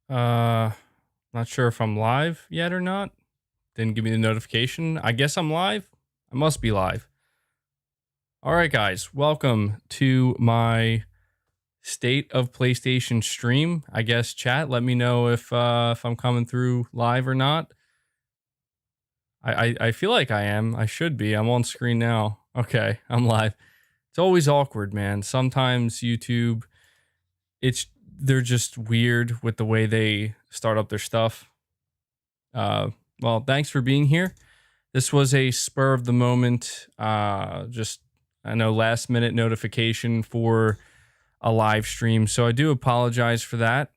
Uh, Not sure if I'm live yet or not. Didn't give me the notification. I guess I'm live. I must be live. All right, guys. Welcome to my state of PlayStation stream. I guess chat. Let me know if I'm coming through live or not. I feel like I am. I should be. I'm on screen now. Okay, I'm live. It's always awkward, man. Sometimes YouTube, it's they're just weird with the way they start up their stuff. Uh, well, thanks for being here. This was a spur of the moment, just I know last minute notification for a live stream. So I do apologize for that.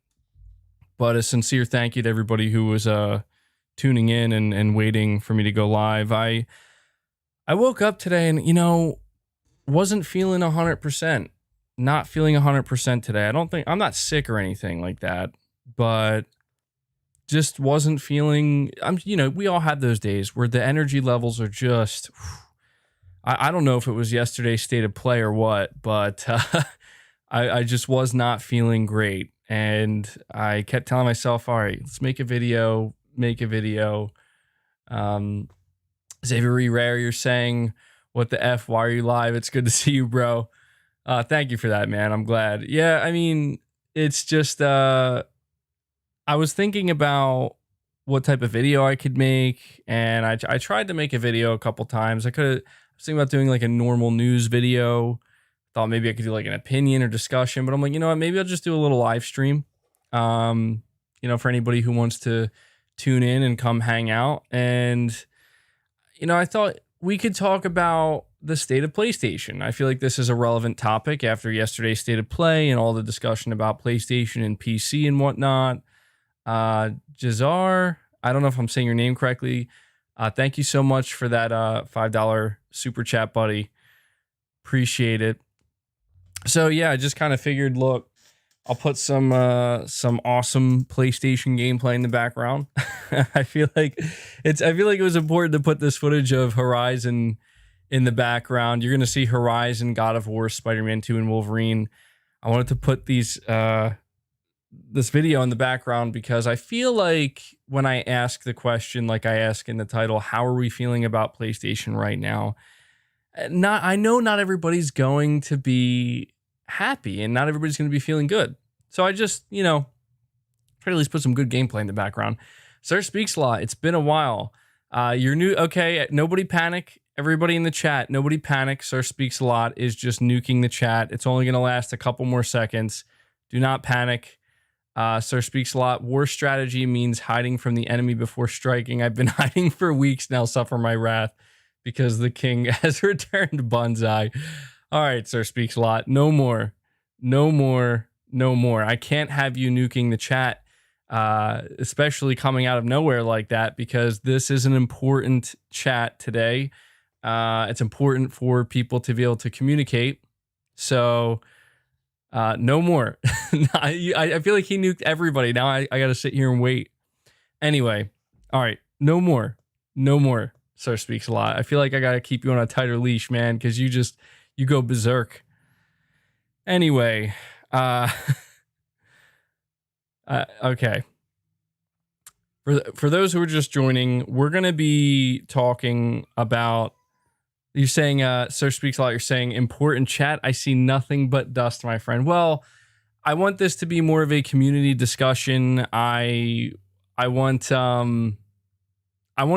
But a sincere thank you to everybody who was tuning in and waiting for me to go live. I woke up today and wasn't feeling 100%. Not feeling 100% today. I don't think I'm not sick or anything like that, but just wasn't feeling. We all have those days where the energy levels are just I don't know if it was yesterday's state of play or what, but I just was not feeling great. And I kept telling myself, all right, let's make a video, make a video. Um, Xavier Rare, you're saying, what the F? Why are you live? It's good to see you, bro. Thank you for that, man. I'm glad. Yeah, I mean, it's just, I was thinking about what type of video I could make, and I tried to make a video a couple times. I was thinking about doing like a normal news video. Thought maybe I could do like an opinion or discussion, but I'm like, you know what? Maybe I'll just do a little live stream. For anybody who wants to tune in and come hang out. And I thought we could talk about the state of PlayStation. I feel like this is a relevant topic after yesterday's state of play and all the discussion about PlayStation and PC and whatnot. Jazar, I don't know if I'm saying your name correctly. Thank you so much for that $5 super chat, buddy. Appreciate it. So yeah, I just kind of figured, look, I'll put some awesome PlayStation gameplay in the background. I feel like it was important to put this footage of Horizon in the background. You're gonna see Horizon, God of War, Spider-Man 2, and Wolverine. I wanted to put this video in the background because I feel like when I ask the question, like I ask in the title, how are we feeling about PlayStation right now? I know not everybody's going to be happy and not everybody's going to be feeling good. So I just, try to at least put some good gameplay in the background. Sir Speaks a Lot. It's been a while. You're new. Okay. Nobody panic. Everybody in the chat, nobody panic. Sir Speaks a Lot is just nuking the chat. It's only going to last a couple more seconds. Do not panic. Sir Speaks a Lot. War strategy means hiding from the enemy before striking. I've been hiding for weeks now. Suffer my wrath because the king has returned. Bonsai. All right, Sir Speaks a Lot. No more. No more. No more. I can't have you nuking the chat, especially coming out of nowhere like that, because this is an important chat today. It's important for people to be able to communicate. So no more. I feel like he nuked everybody. Now I got to sit here and wait. Anyway, all right. No more. No more. Sir Speaks a Lot. I feel like I got to keep you on a tighter leash, man, because you go berserk. Anyway, okay. For those who are just joining, we're going to be talking about, you're saying, Sir Speaks a Lot, you're saying important chat. I see nothing but dust, my friend. Well, I want this to be more of a community discussion. I want to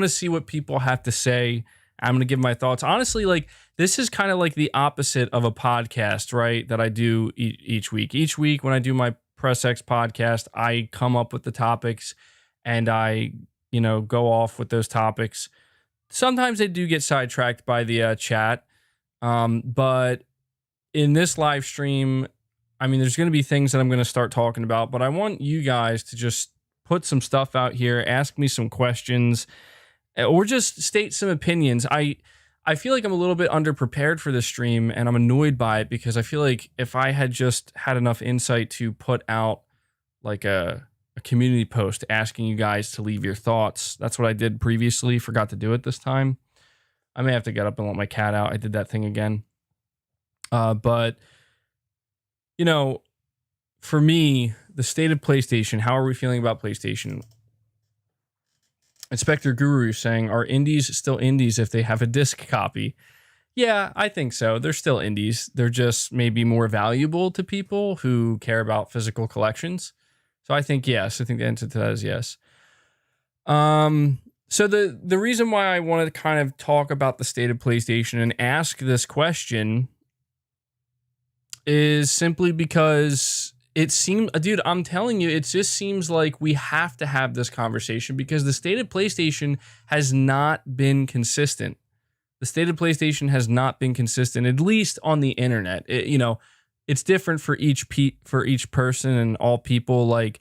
see what people have to say. I'm going to give my thoughts. Honestly, like, this is kind of like the opposite of a podcast, right? That I do each week. Each week when I do my Press X podcast, I come up with the topics and I, go off with those topics. Sometimes they do get sidetracked by the chat. But in this live stream, I mean, there's going to be things that I'm going to start talking about, but I want you guys to just put some stuff out here, ask me some questions, or just state some opinions. I feel like I'm a little bit underprepared for this stream, and I'm annoyed by it because I feel like if I had just had enough insight to put out like a community post asking you guys to leave your thoughts. That's what I did previously. Forgot to do it this time. I may have to get up and let my cat out. I did that thing again. But for me, the state of PlayStation, how are we feeling about PlayStation? Inspector Guru saying, are indies still indies if they have a disc copy? Yeah, I think so. They're still indies. They're just maybe more valuable to people who care about physical collections. So I think yes. I think the answer to that is yes. So the reason why I wanted to kind of talk about the state of PlayStation and ask this question is simply because it seems, dude, I'm telling you, it just seems like we have to have this conversation because the state of PlayStation has not been consistent. The state of PlayStation has not been consistent, at least on the internet. It's different for each person and all people. Like,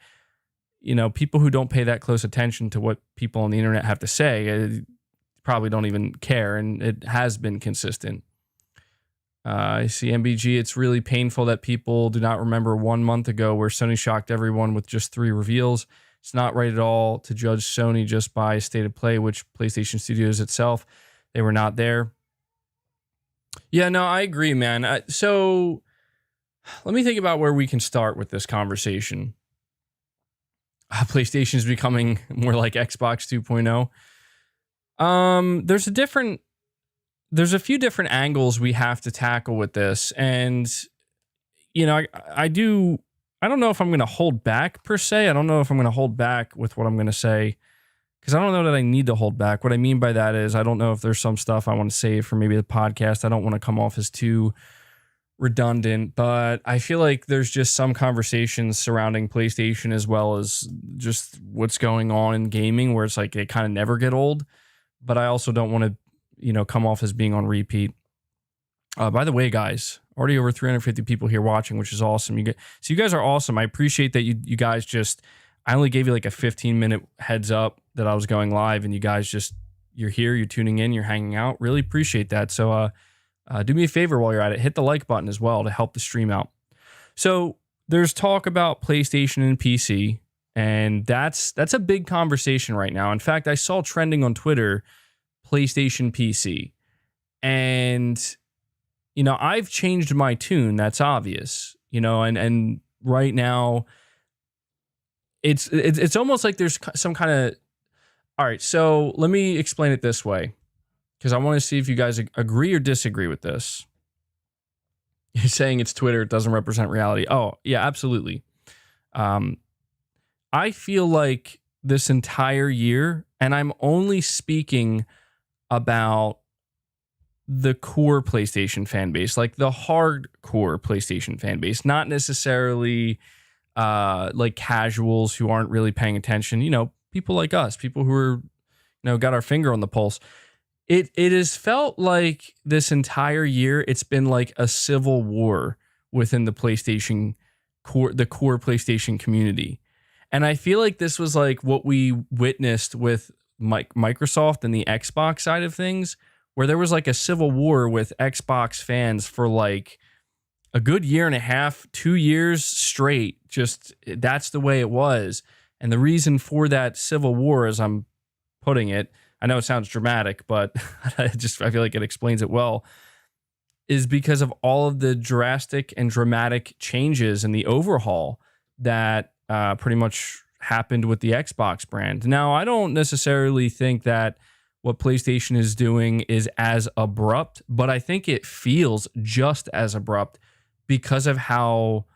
people who don't pay that close attention to what people on the internet have to say probably don't even care, and it has been consistent. I see MBG. It's really painful that people do not remember 1 month ago where Sony shocked everyone with just 3 reveals. It's not right at all to judge Sony just by state of play, which PlayStation Studios itself, they were not there. Yeah, no, I agree, man. So let me think about where we can start with this conversation. PlayStation is becoming more like Xbox 2.0. There's a few different angles we have to tackle with this. And, I don't know if I'm going to hold back per se. I don't know if I'm going to hold back with what I'm going to say because I don't know that I need to hold back. What I mean by that is I don't know if there's some stuff I want to save for maybe the podcast. I don't want to come off as too redundant, but I feel like there's just some conversations surrounding PlayStation as well as just what's going on in gaming where it's like they kind of never get old. But I also don't want to come off as being on repeat. By the way, guys, already over 350 people here watching, which is awesome. You guys are awesome. I appreciate that you guys I only gave you like a 15-minute heads up that I was going live, and you guys you're here, you're tuning in, you're hanging out. Really appreciate that. So do me a favor while you're at it. Hit the like button as well to help the stream out. So there's talk about PlayStation and PC, and that's a big conversation right now. In fact, I saw trending on Twitter PlayStation PC. And, I've changed my tune. That's obvious, and right now it's almost like there's some kind of, all right. So let me explain it this way, because I want to see if you guys agree or disagree with this. You're saying it's Twitter. It doesn't represent reality. Oh yeah, absolutely. I feel like this entire year, and I'm only speaking about the core PlayStation fan base, like the hardcore PlayStation fan base, not necessarily like casuals who aren't really paying attention, people like us, people who are, got our finger on the pulse. It has felt like this entire year, it's been like a civil war within the PlayStation core, the core PlayStation community. And I feel like this was like what we witnessed with Microsoft and the Xbox side of things, where there was like a civil war with Xbox fans for like a good year and a half, 2 years straight. Just that's the way it was. And the reason for that civil war, as I'm putting it, I know it sounds dramatic, but I feel like it explains it well, is because of all of the drastic and dramatic changes in the overhaul that pretty much happened with the Xbox brand. Now, I don't necessarily think that what PlayStation is doing is as abrupt, but I think it feels just as abrupt because of how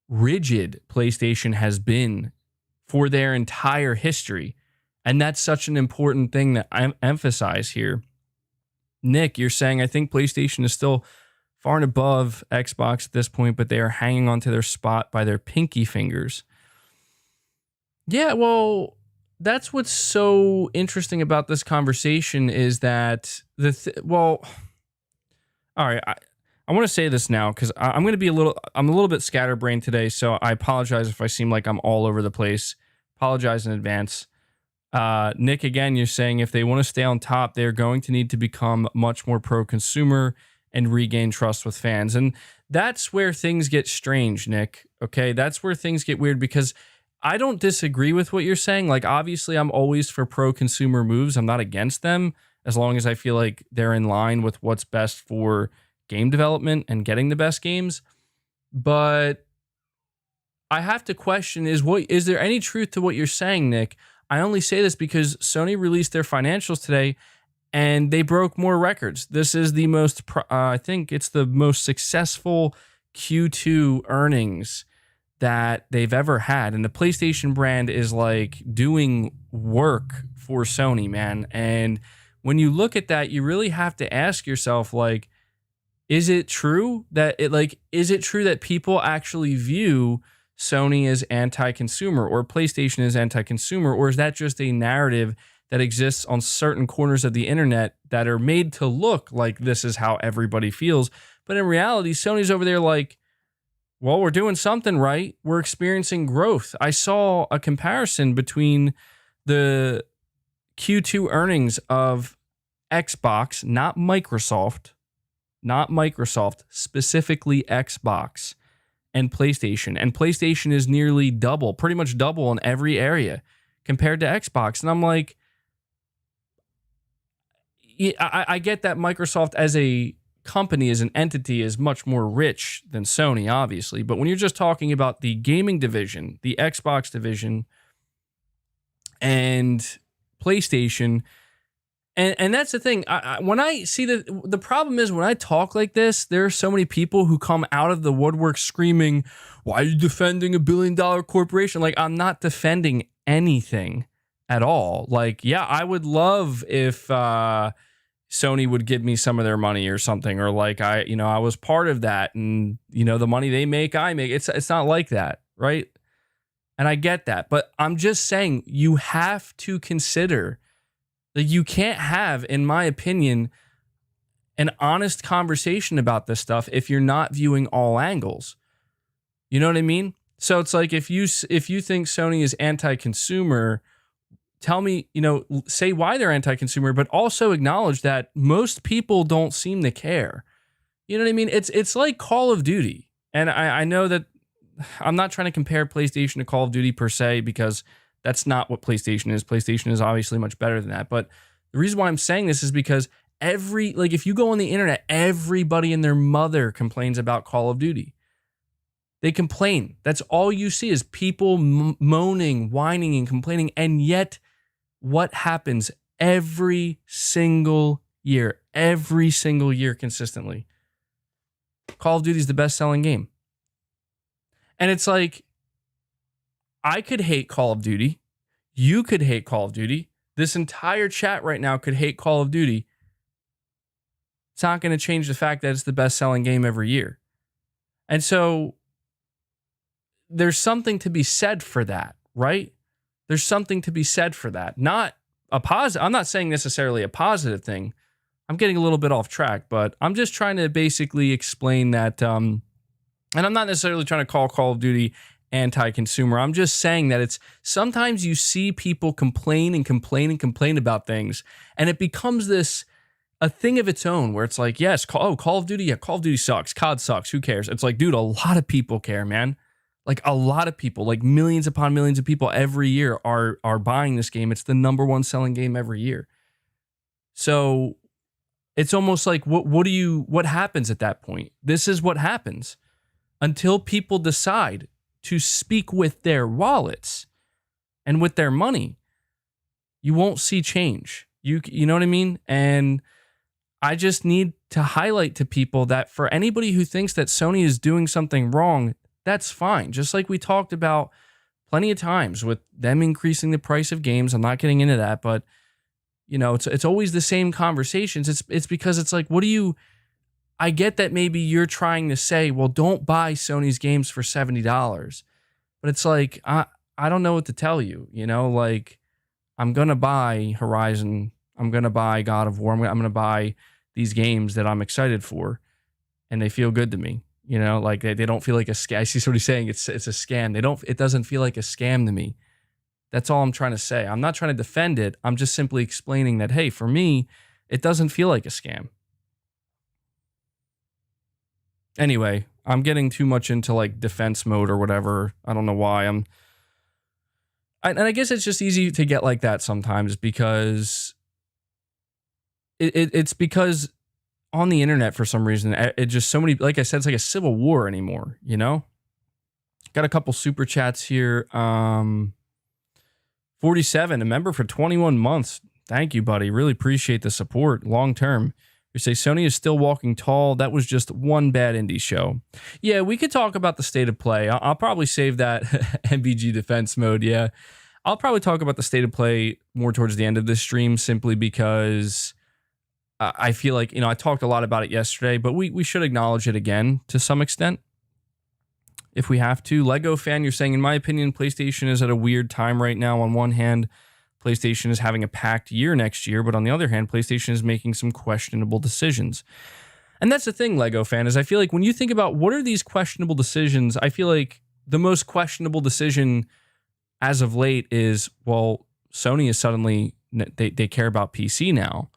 rigid PlayStation has been for their entire history. And that's such an important thing that I emphasize here. Nick, you're saying, I think PlayStation is still far and above Xbox at this point, but they are hanging on to their spot by their pinky fingers. Yeah, well, that's what's so interesting about this conversation is that all right, I want to say this now because I'm a little bit scatterbrained today, so I apologize if I seem like I'm all over the place. Apologize in advance. Nick, again, you're saying if they want to stay on top, they're going to need to become much more pro-consumer and regain trust with fans. And that's where things get strange, Nick. Okay, that's where things get weird because I don't disagree with what you're saying. Like, obviously, I'm always for pro-consumer moves. I'm not against them as long as I feel like they're in line with what's best for game development and getting the best games. But I have to question is there any truth to what you're saying, Nick? I only say this because Sony released their financials today and they broke more records. This is the most, I think it's the most successful Q2 earnings that they've ever had. And the PlayStation brand is like doing work for Sony, man. And when you look at that, you really have to ask yourself, like, is it true that is it true that people actually view Sony as anti-consumer or PlayStation as anti-consumer, or is that just a narrative that exists on certain corners of the internet that are made to look like this is how everybody feels? But in reality, Sony's over there like, well, we're doing something right. We're experiencing growth. I saw a comparison between the Q2 earnings of Xbox, not Microsoft, specifically Xbox and PlayStation. And PlayStation is nearly double, pretty much double in every area compared to Xbox. And I'm like, I get that Microsoft as a company, as an entity, is much more rich than Sony, obviously. But when you're just talking about the gaming division, the Xbox division, and PlayStation, and that's the thing. When I see the problem is when I talk like this, there are so many people who come out of the woodwork screaming, "Why are you defending a billion-dollar corporation?" Like, I'm not defending anything at all. Like, yeah, I would love if Sony would give me some of their money or something, or like I was part of that, and the money they make, I make. It's not like that, right? And I get that, but I'm just saying you have to consider. Like, you can't have, in my opinion, an honest conversation about this stuff if you're not viewing all angles. You know what I mean? So it's like if you think Sony is anti-consumer, tell me, say why they're anti-consumer, but also acknowledge that most people don't seem to care. You know what I mean? It's like Call of Duty. And I know that I'm not trying to compare PlayStation to Call of Duty per se, because that's not what PlayStation is. PlayStation is obviously much better than that. But the reason why I'm saying this is because if you go on the internet, everybody and their mother complains about Call of Duty. They complain. That's all you see is people moaning, whining, and complaining. And yet, what happens every single year consistently? Call of Duty is the best-selling game. And it's like, I could hate Call of Duty. You could hate Call of Duty. This entire chat right now could hate Call of Duty. It's not going to change the fact that it's the best-selling game every year. And so there's something to be said for that, right? There's something to be said for that. Not a positive. I'm not saying necessarily a positive thing. I'm getting a little bit off track, but I'm just trying to basically explain that. And I'm not necessarily trying to call Call of Duty anti-consumer. I'm just saying that it's sometimes you see people complain about things, and it becomes a thing of its own where it's like, yes, Call of Duty, yeah, Call of Duty sucks, COD sucks, who cares? It's like, dude, a lot of people care, man. Like, a lot of people, like millions upon millions of people every year are buying this game. It's the number one selling game every year. So it's almost like, what happens at that point? This is what happens until people decide to speak with their wallets and with their money. You won't see change. You know what I mean? And I just need to highlight to people that for anybody who thinks that Sony is doing something wrong, that's fine. Just like we talked about plenty of times with them increasing the price of games. I'm not getting into that, but it's always the same conversations. It's because it's like, I get that maybe you're trying to say, well, don't buy Sony's games for $70. But it's like, I don't know what to tell you. Like, I'm going to buy Horizon. I'm going to buy God of War. I'm going to buy these games that I'm excited for, and they feel good to me. Like they don't feel like a scam. I see what he's saying. It's a scam. It doesn't feel like a scam to me. That's all I'm trying to say. I'm not trying to defend it. I'm just simply explaining that, hey, for me, it doesn't feel like a scam. Anyway, I'm getting too much into like defense mode or whatever. I don't know why. And I guess it's just easy to get like that sometimes because it's because on the internet for some reason, it just so many, like I said, it's like a civil war anymore, Got a couple super chats here. 47, a member for 21 months. Thank you, buddy. Really appreciate the support long term. You say Sony is still walking tall. That was just one bad indie show. Yeah, we could talk about the state of play. I'll probably save that MVG defense mode. Yeah, I'll probably talk about the state of play more towards the end of this stream, simply because I feel like, I talked a lot about it yesterday, but we should acknowledge it again to some extent if we have to. Lego fan, you're saying, in my opinion, PlayStation is at a weird time right now. On one hand, PlayStation is having a packed year next year, but on the other hand, PlayStation is making some questionable decisions. And that's the thing, Lego fan, is I feel like when you think about what are these questionable decisions, I feel like the most questionable decision as of late is, well, Sony is suddenly, they care about PC now,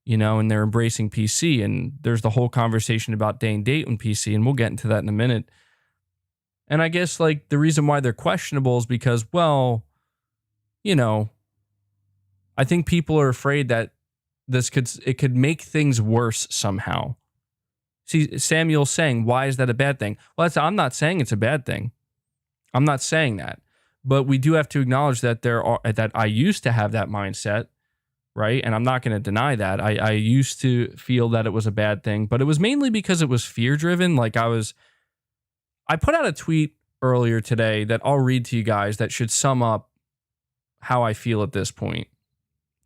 and they're embracing PC, and there's the whole conversation about day and date on PC, and we'll get into that in a minute. And I guess, like, the reason why they're questionable is because, well, I think people are afraid that it could make things worse somehow. See, Samuel's saying, why is that a bad thing? Well, I'm not saying it's a bad thing. I'm not saying that. But we do have to acknowledge that that I used to have that mindset, right? And I'm not going to deny that. I used to feel that it was a bad thing, but it was mainly because it was fear-driven. Like I put out a tweet earlier today that I'll read to you guys that should sum up how I feel at this point,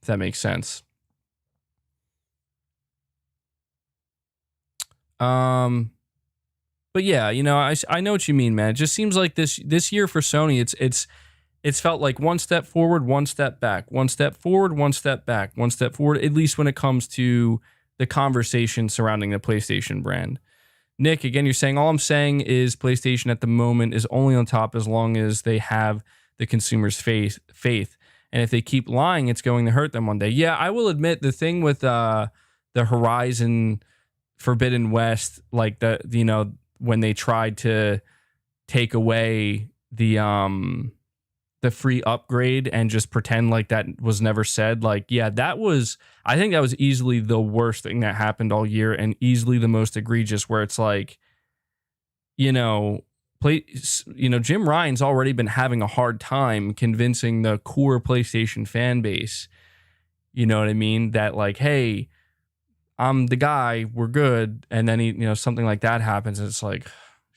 if that makes sense. But yeah, I know what you mean, man. It just seems like this year for Sony, it's felt like one step forward, one step back, one step forward, one step back, one step forward, at least when it comes to the conversation surrounding the PlayStation brand. Nick, again, you're saying, all I'm saying is PlayStation at the moment is only on top as long as they have the consumer's faith. And if they keep lying, it's going to hurt them one day. Yeah, I will admit the thing with the Horizon Forbidden West, like when they tried to take away the free upgrade and just pretend like that was never said. Like, yeah, I think that was easily the worst thing that happened all year, and easily the most egregious, where it's like, Jim Ryan's already been having a hard time convincing the core PlayStation fan base, you know what I mean? That like, hey, I'm the guy, we're good. And then something like that happens, and it's like,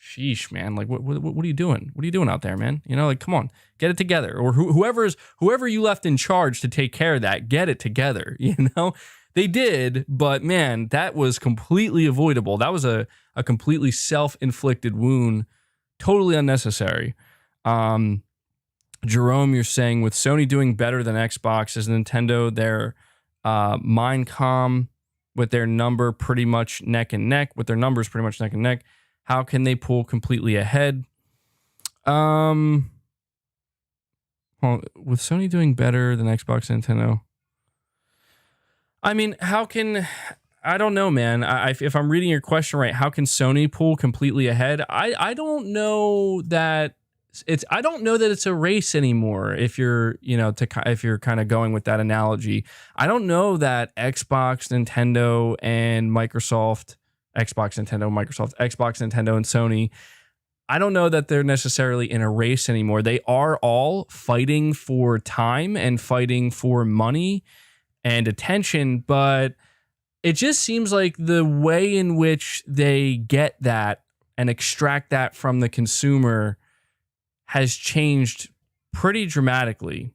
sheesh, man, like what are you doing? What are you doing out there, man? Like, come on, get it together. Or whoever you left in charge to take care of that, get it together. They did, but man, that was completely avoidable. That was a completely self-inflicted wound, totally unnecessary. Jerome, you're saying, with Sony doing better than Xbox, is Nintendo their Mindcom with their number pretty much neck and neck, with their numbers pretty much neck and neck? How can they pull completely ahead? Well, with Sony doing better than Xbox and Nintendo, I mean, I don't know, man. If I'm reading your question right, how can Sony pull completely ahead? I don't know that it's a race anymore. If you're, if you're kind of going with that analogy, I don't know that Xbox, Nintendo, and Microsoft, Xbox, Nintendo, and Sony, I don't know that they're necessarily in a race anymore. They are all fighting for time and fighting for money and attention, but it just seems like the way in which they get that and extract that from the consumer has changed pretty dramatically.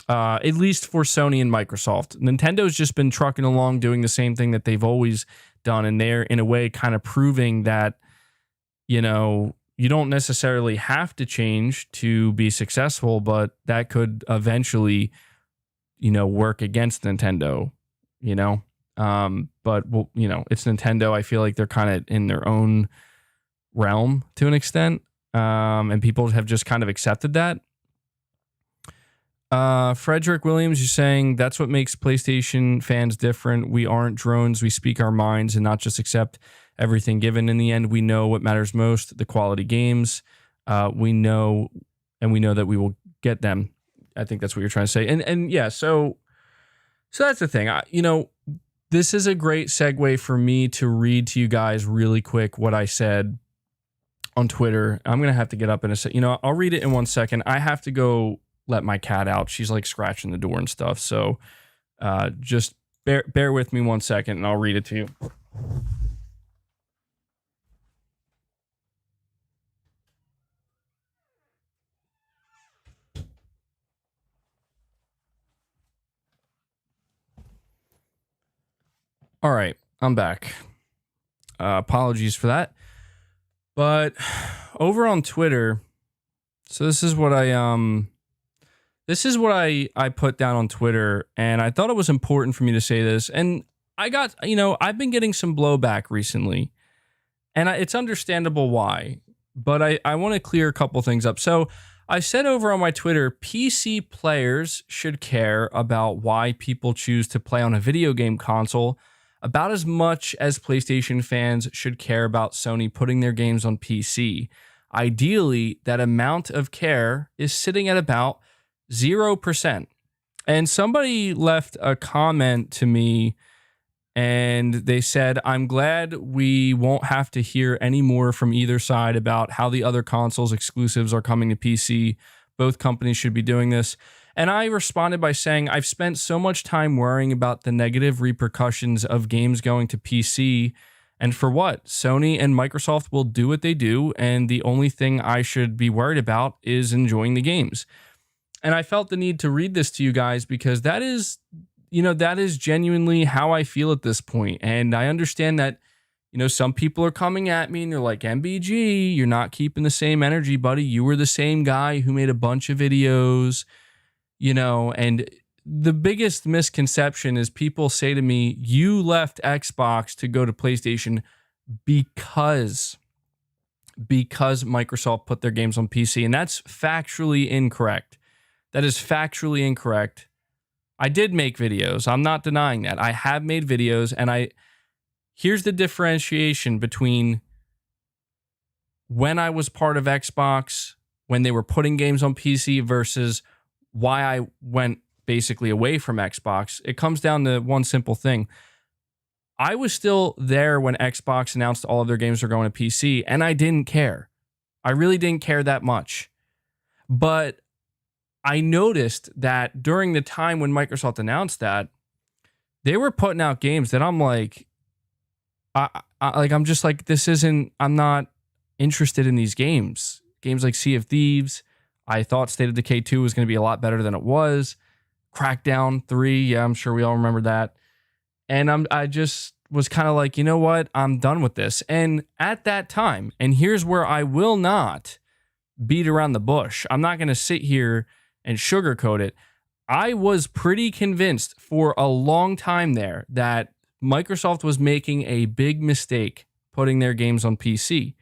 At least for Sony and Microsoft. Nintendo's just been trucking along doing the same thing that they've always done, and they're in a way kind of proving that, you don't necessarily have to change to be successful, but that could eventually, work against Nintendo, but well, it's Nintendo. I feel like they're kind of in their own realm to an extent, and people have just kind of accepted that. Frederick Williams, you're saying that's what makes PlayStation fans different. We aren't drones. We speak our minds and not just accept everything given. In the end, we know what matters most, the quality games. We know that we will get them. I think that's what you're trying to say. And yeah, so that's the thing. This is a great segue for me to read to you guys really quick what I said on Twitter. I'm gonna have to get up in a sec. I'll read it in 1 second. I have to go let my cat out. She's like scratching the door and stuff. So just bear with me 1 second, and I'll read it to you. All right, I'm back. Apologies for that. But over on Twitter, so this is what I put down on Twitter, and I thought it was important for me to say this. And I've been getting some blowback recently, and it's understandable why, but I want to clear a couple things up. So I said over on my Twitter, PC players should care about why people choose to play on a video game console about as much as PlayStation fans should care about Sony putting their games on PC. Ideally, that amount of care is sitting at about 0%. And somebody left a comment to me, and they said, I'm glad we won't have to hear any more from either side about how the other consoles exclusives are coming to PC. Both companies should be doing this. And I responded by saying, I've spent so much time worrying about the negative repercussions of games going to PC. And for what? Sony and Microsoft will do what they do. And the only thing I should be worried about is enjoying the games. And I felt the need to read this to you guys because that is genuinely how I feel at this point. And I understand that, some people are coming at me and they're like, MBG, you're not keeping the same energy, buddy. You were the same guy who made a bunch of videos, and the biggest misconception is people say to me, you left Xbox to go to PlayStation because Microsoft put their games on PC. And that's factually incorrect. That is factually incorrect. I did make videos. I'm not denying that. I have made videos, and here's the differentiation between when I was part of Xbox, when they were putting games on PC, versus why I went basically away from Xbox. It comes down to one simple thing. I was still there when Xbox announced all of their games were going to PC, and I didn't care. I really didn't care that much. But I noticed that during the time when Microsoft announced that, they were putting out games that I'm like, I'm just like, I'm not interested in these games. Games like Sea of Thieves. I thought State of Decay 2 was going to be a lot better than it was. Crackdown 3, yeah, I'm sure we all remember that. And I just was kind of like, you know what? I'm done with this. And at that time, and here's where I will not beat around the bush. I'm not going to sit here and sugarcoat it. I was pretty convinced for a long time there that Microsoft was making a big mistake putting their games on PC.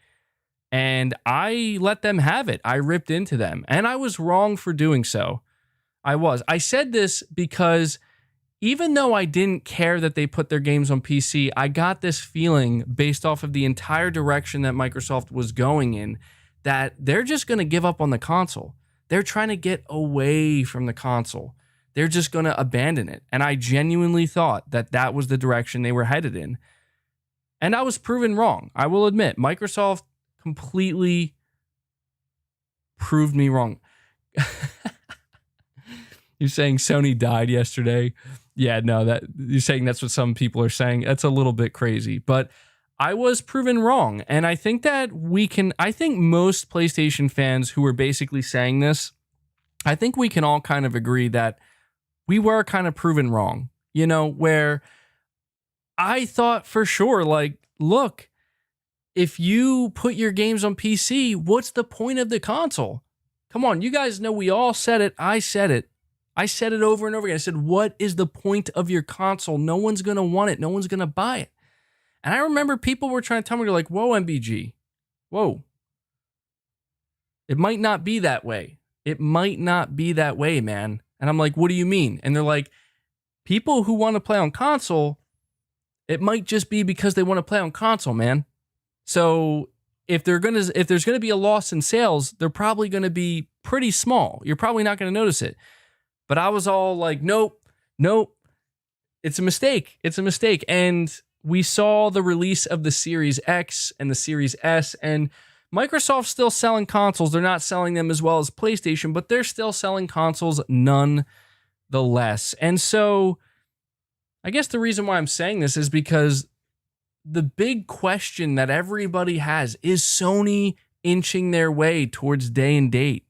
And I let them have it. I ripped into them. And I was wrong for doing so. I said this because even though I didn't care that they put their games on PC, I got this feeling based off of the entire direction that Microsoft was going in that they're just going to give up on the console. They're trying to get away from the console. They're just going to abandon it. And I genuinely thought that that was the direction they were headed in. And I was proven wrong. I will admit, Microsoft completely proved me wrong. You're saying Sony died yesterday? Yeah, no, that you're saying that's what some people are saying. That's a little bit crazy, but I was proven wrong. And I think that I think most PlayStation fans who were basically saying this, I think we can all kind of agree that we were kind of proven wrong, where I thought for sure, like, look, if you put your games on PC, what's the point of the console? Come on, you guys know we all said it. I said it. I said it over and over again. I said, what is the point of your console? No one's going to want it. No one's going to buy it. And I remember people were trying to tell me, they're like, whoa, MBG. Whoa. It might not be that way. It might not be that way, man. And I'm like, what do you mean? And they're like, people who want to play on console, it might just be because they want to play on console, man. So if there's going to be a loss in sales, they're probably going to be pretty small. You're probably not going to notice it. But I was all like, nope. It's a mistake. It's a mistake. And we saw the release of the Series X and the Series S, and Microsoft's still selling consoles. They're not selling them as well as PlayStation, but they're still selling consoles nonetheless. And so I guess the reason why I'm saying this is because the big question that everybody has is Sony inching their way towards day and date.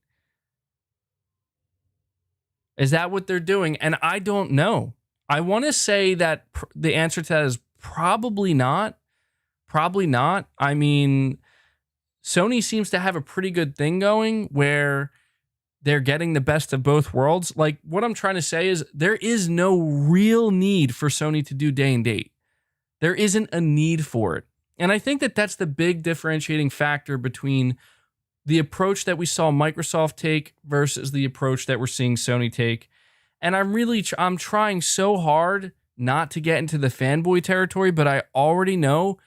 Is that what they're doing? And I don't know. I want to say that the answer to that is probably not. Probably not. I mean, Sony seems to have a pretty good thing going where they're getting the best of both worlds. Like, what I'm trying to say is there is no real need for Sony to do day and date. There isn't a need for it. And I think that that's the big differentiating factor between the approach that we saw Microsoft take versus the approach that we're seeing Sony take. And I'm trying so hard not to get into the fanboy territory, but I already know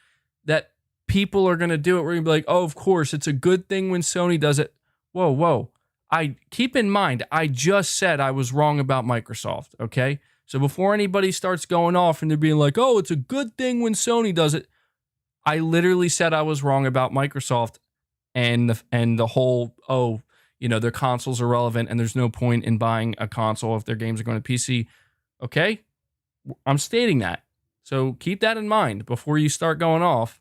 that people are going to do it. We're going to be like, oh, of course, it's a good thing when Sony does it. Whoa. I keep in mind, I just said I was wrong about Microsoft, okay? So before anybody starts going off and they're being like, oh, it's a good thing when Sony does it, I literally said I was wrong about Microsoft and the whole, their consoles are relevant and there's no point in buying a console if their games are going to PC. Okay? I'm stating that. So keep that in mind before you start going off.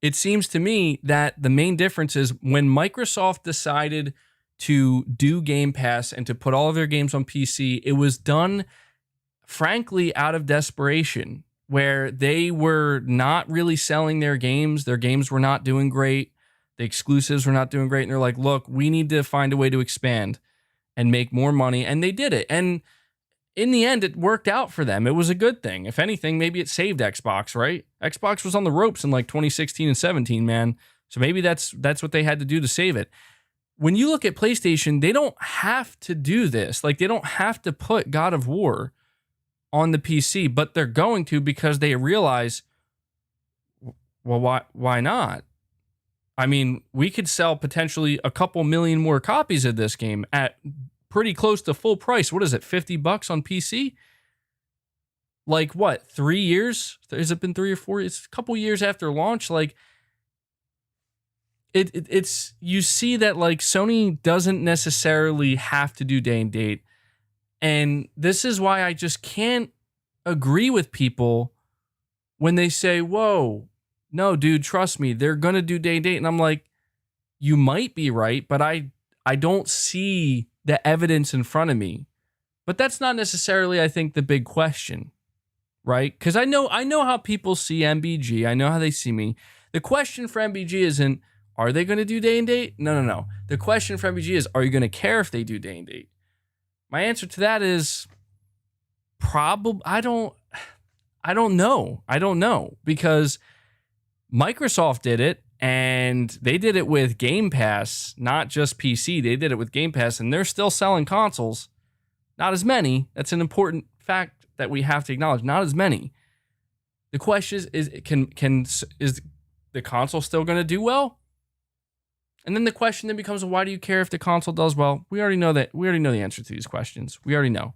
It seems to me that the main difference is when Microsoft decided to do Game Pass and to put all of their games on PC, it was done, frankly, out of desperation, where they were not really selling their games. Their games were not doing great. The exclusives were not doing great. And they're like, look, we need to find a way to expand and make more money. And they did it. And in the end, it worked out for them. It was a good thing. If anything, maybe it saved Xbox, right? Xbox was on the ropes in like 2016 and 17, man. So maybe that's what they had to do to save it. When you look at PlayStation, they don't have to do this. Like, they don't have to put God of War on the PC, but they're going to because they realize, well, why not? I mean, we could sell potentially a couple million more copies of this game at pretty close to full price. What is it, $50 on PC? Like what, 3 years? Has it been 3 or 4? It's a couple years after launch. Like, it's you see that like Sony doesn't necessarily have to do day and date. And this is why I just can't agree with people when they say, whoa, no, dude, trust me, they're going to do day and date. And I'm like, you might be right, but I don't see the evidence in front of me. But that's not necessarily, I think, the big question, right? Because I know how people see MBG. I know how they see me. The question for MBG isn't, are they going to do day and date? No. The question for MBG is, are you going to care if they do day and date? My answer to that is probably, I don't know. I don't know, because Microsoft did it, and they did it with Game Pass, not just PC. They did it with Game Pass, and they're still selling consoles. Not as many. That's an important fact that we have to acknowledge. Not as many. The question is the console still going to do well? And then the question then becomes, why do you care if the console does well? We already know that. We already know the answer to these questions. We already know.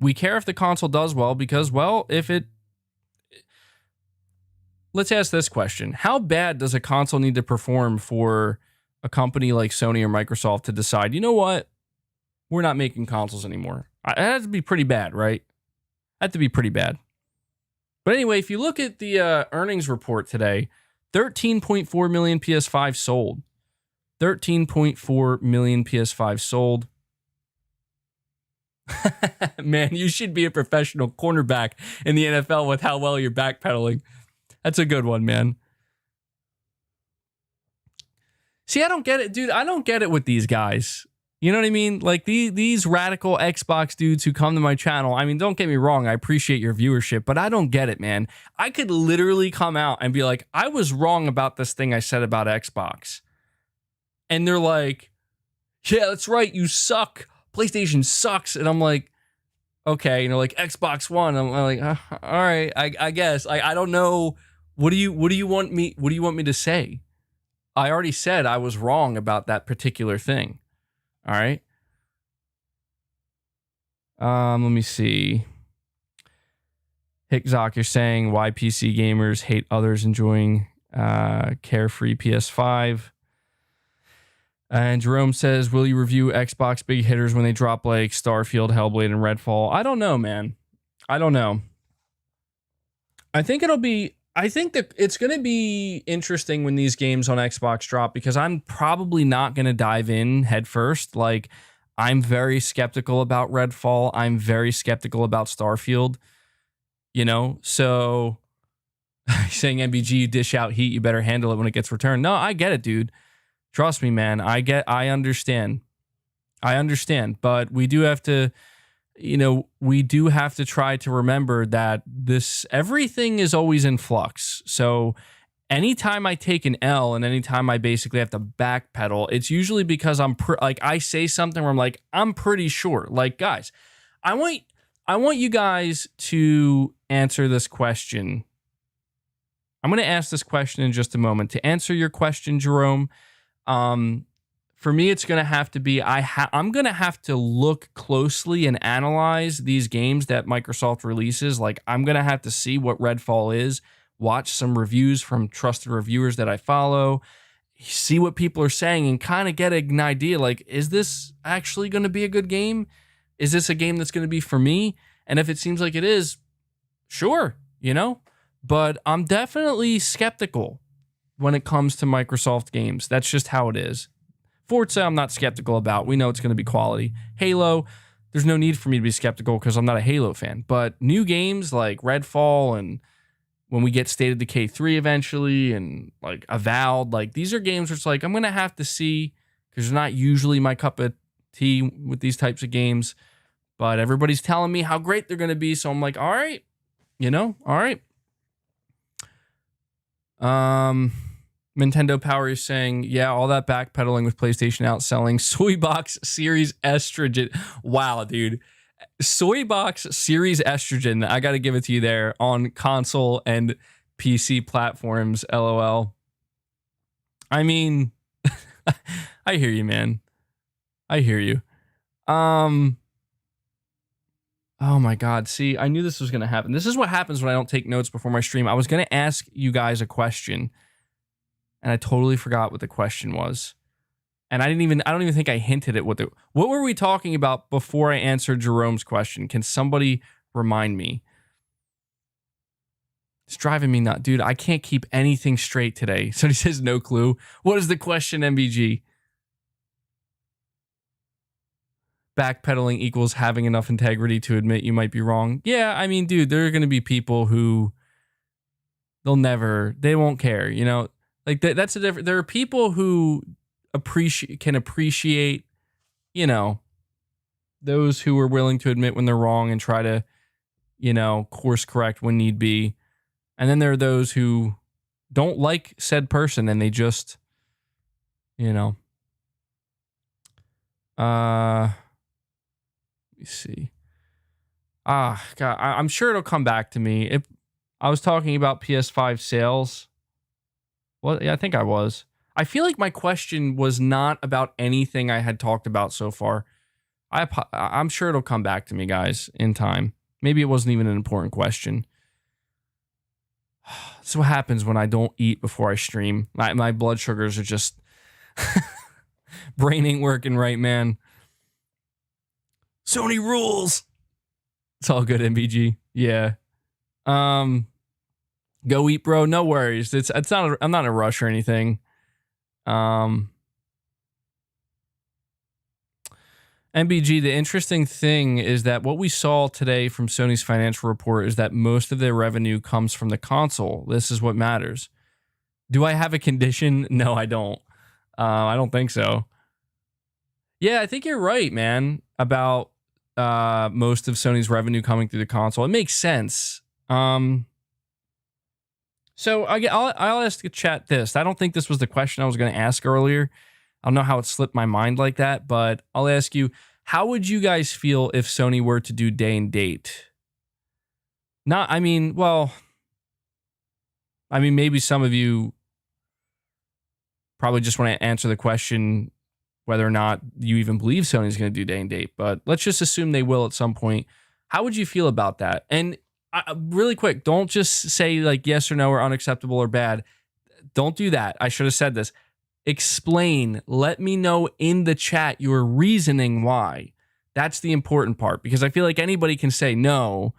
We care if the console does well because, well, let's ask this question. How bad does a console need to perform for a company like Sony or Microsoft to decide, you know what? We're not making consoles anymore. It has to be pretty bad, right? That to be pretty bad. But anyway, if you look at the earnings report today, 13.4 million PS5 sold. 13.4 million PS5 sold. Man, you should be a professional cornerback in the NFL with how well you're backpedaling. That's a good one, man. See, I don't get it, dude. I don't get it with these guys. You know what I mean? Like these radical Xbox dudes who come to my channel. I mean, don't get me wrong. I appreciate your viewership, but I don't get it, man. I could literally come out and be like, I was wrong about this thing I said about Xbox. And they're like, yeah, that's right. You suck. PlayStation sucks. And I'm like, okay. And they're like, Xbox One. I'm like, all right, I guess. I don't know. What do you want me to say? I already said I was wrong about that particular thing. All right. Let me see. Hickzock, you're saying why PC gamers hate others enjoying carefree PS5. And Jerome says, will you review Xbox big hitters when they drop like Starfield, Hellblade, and Redfall? I don't know, man. I don't know. I think that it's going to be interesting when these games on Xbox drop, because I'm probably not going to dive in head first. Like, I'm very skeptical about Redfall. I'm very skeptical about Starfield, so saying MBG, you dish out heat, you better handle it when it gets returned. No, I get it, dude. Trust me, man. I understand. But we do have to, try to remember that everything is always in flux. So anytime I take an L and anytime I basically have to backpedal, it's usually because I say something where I'm like, I'm pretty sure. Like, guys, I want you guys to answer this question. I'm going to ask this question in just a moment. To answer your question, Jerome, for me, it's going to have to be, I'm going to have to look closely and analyze these games that Microsoft releases. Like, I'm going to have to see what Redfall is, watch some reviews from trusted reviewers that I follow, see what people are saying, and kind of get an idea, like, is this actually going to be a good game? Is this a game that's going to be for me? And if it seems like it is, sure, But I'm definitely skeptical when it comes to Microsoft games. That's just how it is. Forza, I'm not skeptical about. We know it's going to be quality. Halo, there's no need for me to be skeptical because I'm not a Halo fan. But new games like Redfall, and when we get State of Decay 3 eventually, and like Avowed, like these are games where it's like I'm going to have to see, because they're not usually my cup of tea with these types of games. But everybody's telling me how great they're going to be. So I'm like, all right, all right. Nintendo Power is saying, yeah, all that backpedaling with PlayStation outselling Soybox Series Estrogen. Wow, dude. Soybox Series Estrogen. I got to give it to you there on console and PC platforms. LOL. I mean, I hear you, man. I hear you. Oh my God. See, I knew this was going to happen. This is what happens when I don't take notes before my stream. I was going to ask you guys a question, and I totally forgot what the question was. And I don't even think I hinted at what were we talking about before I answered Jerome's question? Can somebody remind me? It's driving me nuts. Dude, I can't keep anything straight today. So he says no clue. What is the question, MBG? Backpedaling equals having enough integrity to admit you might be wrong. Yeah, I mean, dude, there are going to be people who they won't care, Like that's a different. There are people who can appreciate, those who are willing to admit when they're wrong and try to, course correct when need be. And then there are those who don't like said person and they just, let me see. God, I'm sure it'll come back to me. If I was talking about PS5 sales. Well, yeah, I think I was. I feel like my question was not about anything I had talked about so far. I'm sure it'll come back to me, guys, in time. Maybe it wasn't even an important question. That's what happens when I don't eat before I stream. My blood sugars are just... Brain ain't working right, man. Sony rules! It's all good, MBG. Yeah. Go eat, bro. No worries. It's not. I'm not in a rush or anything. MBG. The interesting thing is that what we saw today from Sony's financial report is that most of their revenue comes from the console. This is what matters. Do I have a condition? No, I don't. I don't think so. Yeah, I think you're right, man. About most of Sony's revenue coming through the console. It makes sense. So I'll ask the chat this. I don't think this was the question I was going to ask earlier. I don't know how it slipped my mind like that, but I'll ask you, how would you guys feel if Sony were to do day and date? Maybe some of you probably just want to answer the question whether or not you even believe Sony's going to do day and date, but let's just assume they will at some point. How would you feel about that? And Really quick, don't just say like yes or no or unacceptable or bad. Don't do that. I should have said this. Explain. Let me know in the chat your reasoning why. That's the important part, because I feel like anybody can say no,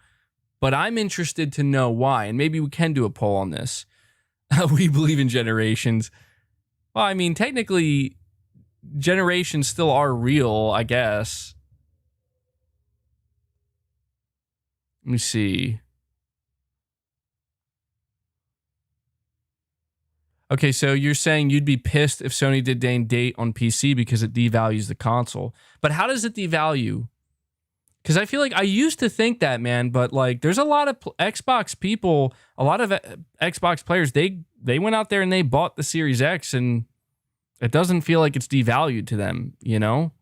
but I'm interested to know why. And maybe we can do a poll on this. We believe in generations. Well, I mean, technically, generations still are real, I guess. Let me see. Okay, so you're saying you'd be pissed if Sony did day and date on PC because it devalues the console. But how does it devalue? Because I feel like I used to think that, man, but like there's a lot of Xbox people, a lot of Xbox players, they went out there and they bought the Series X, and it doesn't feel like it's devalued to them, you know?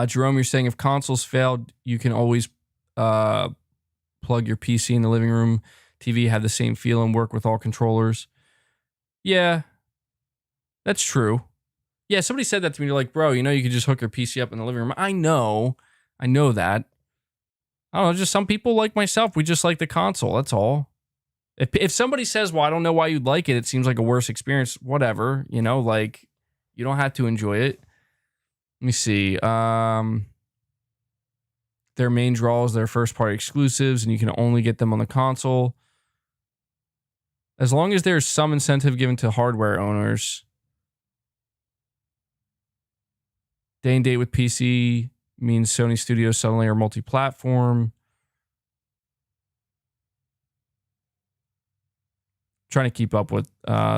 Jerome, you're saying if consoles failed, you can always plug your PC in the living room. TV have the same feel and work with all controllers. Yeah, that's true. Yeah, somebody said that to me. They're like, bro, you know, you could just hook your PC up in the living room. I know that. I don't know, just some people like myself, we just like the console. That's all. If somebody says, well, I don't know why you'd like it, it seems like a worse experience, whatever, you know, like, you don't have to enjoy it. Let me see. Their main draw is their first-party exclusives, and you can only get them on the console. As long as there's some incentive given to hardware owners. Day and date with PC means Sony Studios suddenly are multi-platform. Trying to keep up with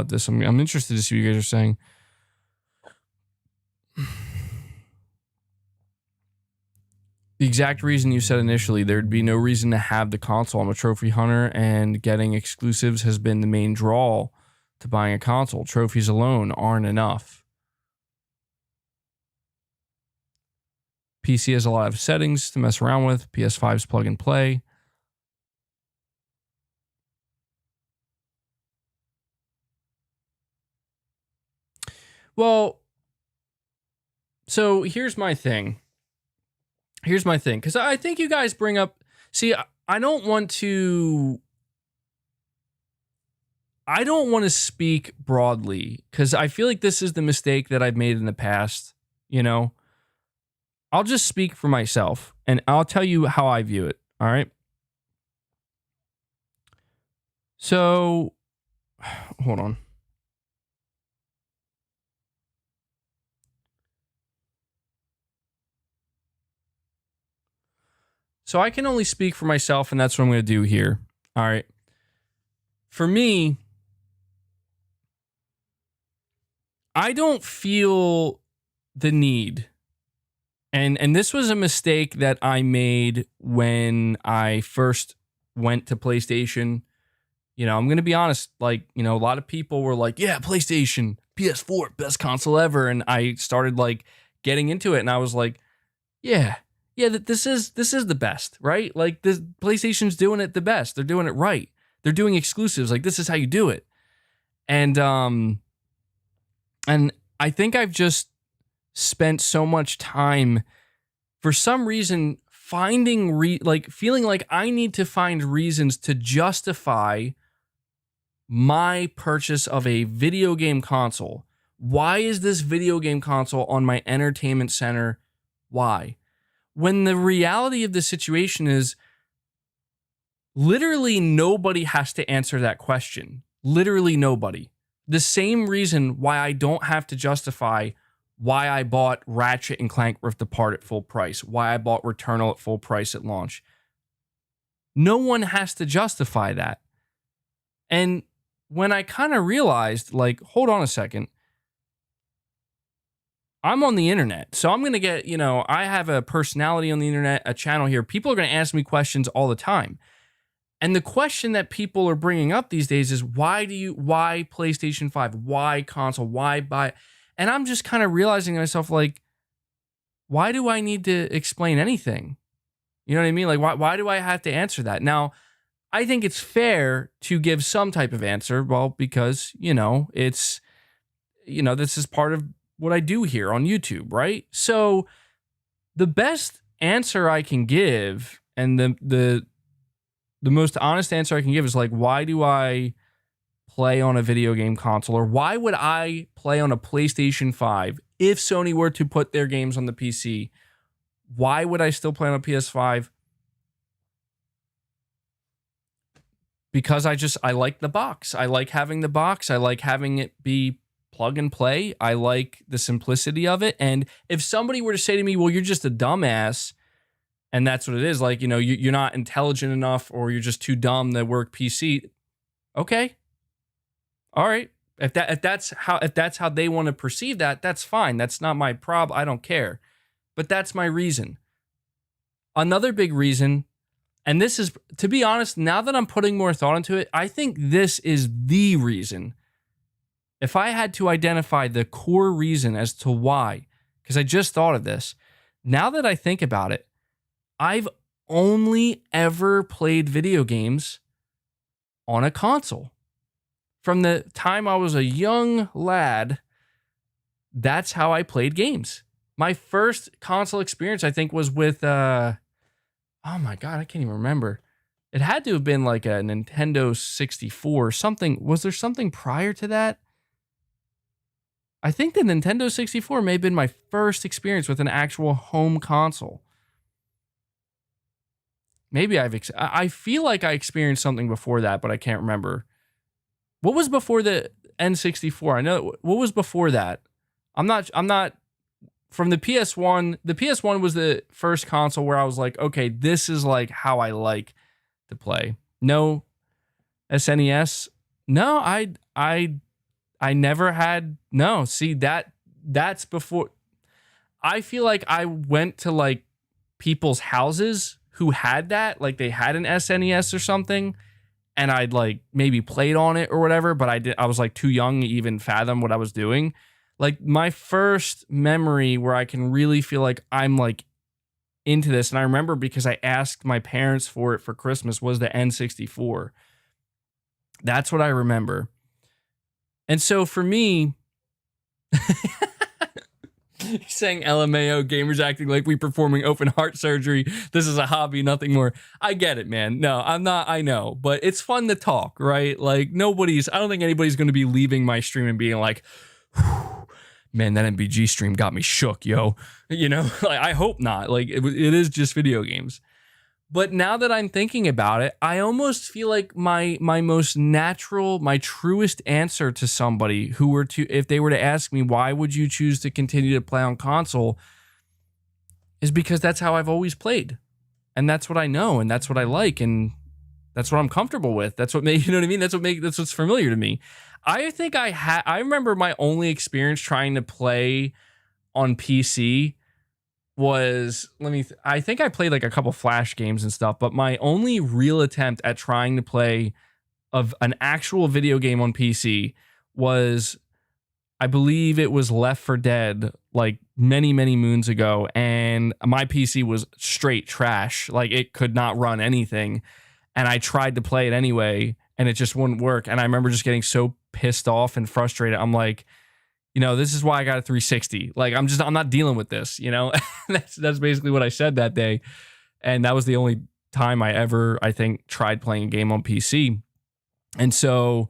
this. I'm interested to see what you guys are saying. The exact reason you said initially, there'd be no reason to have the console. I'm a trophy hunter, and getting exclusives has been the main draw to buying a console. Trophies alone aren't enough. PC has a lot of settings to mess around with. PS5's plug and play. Well, so here's my thing. Because I think you guys bring up... See, I don't want to speak broadly, because I feel like this is the mistake that I've made in the past, you know? I'll just speak for myself, and I'll tell you how I view it, all right? So, hold on. So I can only speak for myself, and that's what I'm going to do here, all right? For me, I don't feel the need. And this was a mistake that I made when I first went to PlayStation. You know, I'm going to be honest, like, you know, a lot of people were like, yeah, PlayStation, PS4, best console ever. And I started like getting into it, and I was like, yeah, this is the best, right? Like, this PlayStation's doing it the best. They're doing it right. They're doing exclusives. Like, this is how you do it. And I think I've just spent so much time, for some reason, feeling like I need to find reasons to justify my purchase of a video game console. Why is this video game console on my entertainment center? Why? When the reality of the situation is, literally nobody has to answer that question. Literally nobody. The same reason why I don't have to justify why I bought Ratchet and Clank Rift Apart at full price, why I bought Returnal at full price at launch. No one has to justify that. And when I kind of realized, like, hold on a second, I'm on the internet, so I'm going to get, you know, I have a personality on the internet, a channel here. People are going to ask me questions all the time. And the question that people are bringing up these days is, why PlayStation 5? Why console? Why buy? And I'm just kind of realizing to myself, like, why do I need to explain anything? You know what I mean? Like, why do I have to answer that? Now, I think it's fair to give some type of answer. Well, because, you know, it's, you know, this is part of what I do here on YouTube, right? So the best answer I can give And the most honest answer I can give is like, why do I play on a video game console, or why would I play on a PlayStation 5 if Sony were to put their games on the PC? Why would I still play on a PS5? Because I like the box. I like having the box. I like having it be plug and play. I like the simplicity of it. And if somebody were to say to me, well, you're just a dumbass, and that's what it is, like, you're not intelligent enough, or you're just too dumb to work PC. Okay. All right. If that's how they want to perceive that, that's fine. That's not my problem. I don't care. But that's my reason. Another big reason, and this is, to be honest, now that I'm putting more thought into it, I think this is the reason. If I had to identify the core reason as to why, because I just thought of this, now that I think about it, I've only ever played video games on a console. From the time I was a young lad, that's how I played games. My first console experience, I think, was with, oh my God, I can't even remember. It had to have been like a Nintendo 64 or something. Was there something prior to that? I think the Nintendo 64 may have been my first experience with an actual home console. Maybe I feel like I experienced something before that, but I can't remember. What was before the N64? I know, what was before that? I'm not from the PS1. The PS1 was the first console where I was like, okay, this is like how I like to play. No SNES. No, I never had. No, see, that's before. I feel like I went to like people's houses who had that, like they had an SNES or something, and I'd like maybe played on it or whatever, but I was like too young to even fathom what I was doing. Like my first memory where I can really feel like I'm like into this, and I remember because I asked my parents for it for Christmas, was the N64. That's what I remember. And so for me, saying LMAO, gamers acting like we performing open heart surgery. This is a hobby, nothing more. I get it, man. No, I'm not. I know, but it's fun to talk, right? Like I don't think anybody's going to be leaving my stream and being like, man, that MBG stream got me shook, yo. Like, I hope not. Like it is just video games. But now that I'm thinking about it, I almost feel like my most natural, my truest answer to somebody if they were to ask me, why would you choose to continue to play on console, is because that's how I've always played. And that's what I know, and that's what I like, and that's what I'm comfortable with. That's what makes, you know what I mean? That's what's familiar to me. I think I remember my only experience trying to play on PC was, I think I played like a couple Flash games and stuff, but my only real attempt at trying to play of an actual video game on PC was, I believe it was Left 4 Dead, like many, many moons ago, and my PC was straight trash. Like it could not run anything, and I tried to play it anyway, and it just wouldn't work. And I remember just getting so pissed off and frustrated. I'm like, this is why I got a 360. Like, I'm not dealing with this, That's basically what I said that day. And that was the only time I ever, I think, tried playing a game on PC. And so,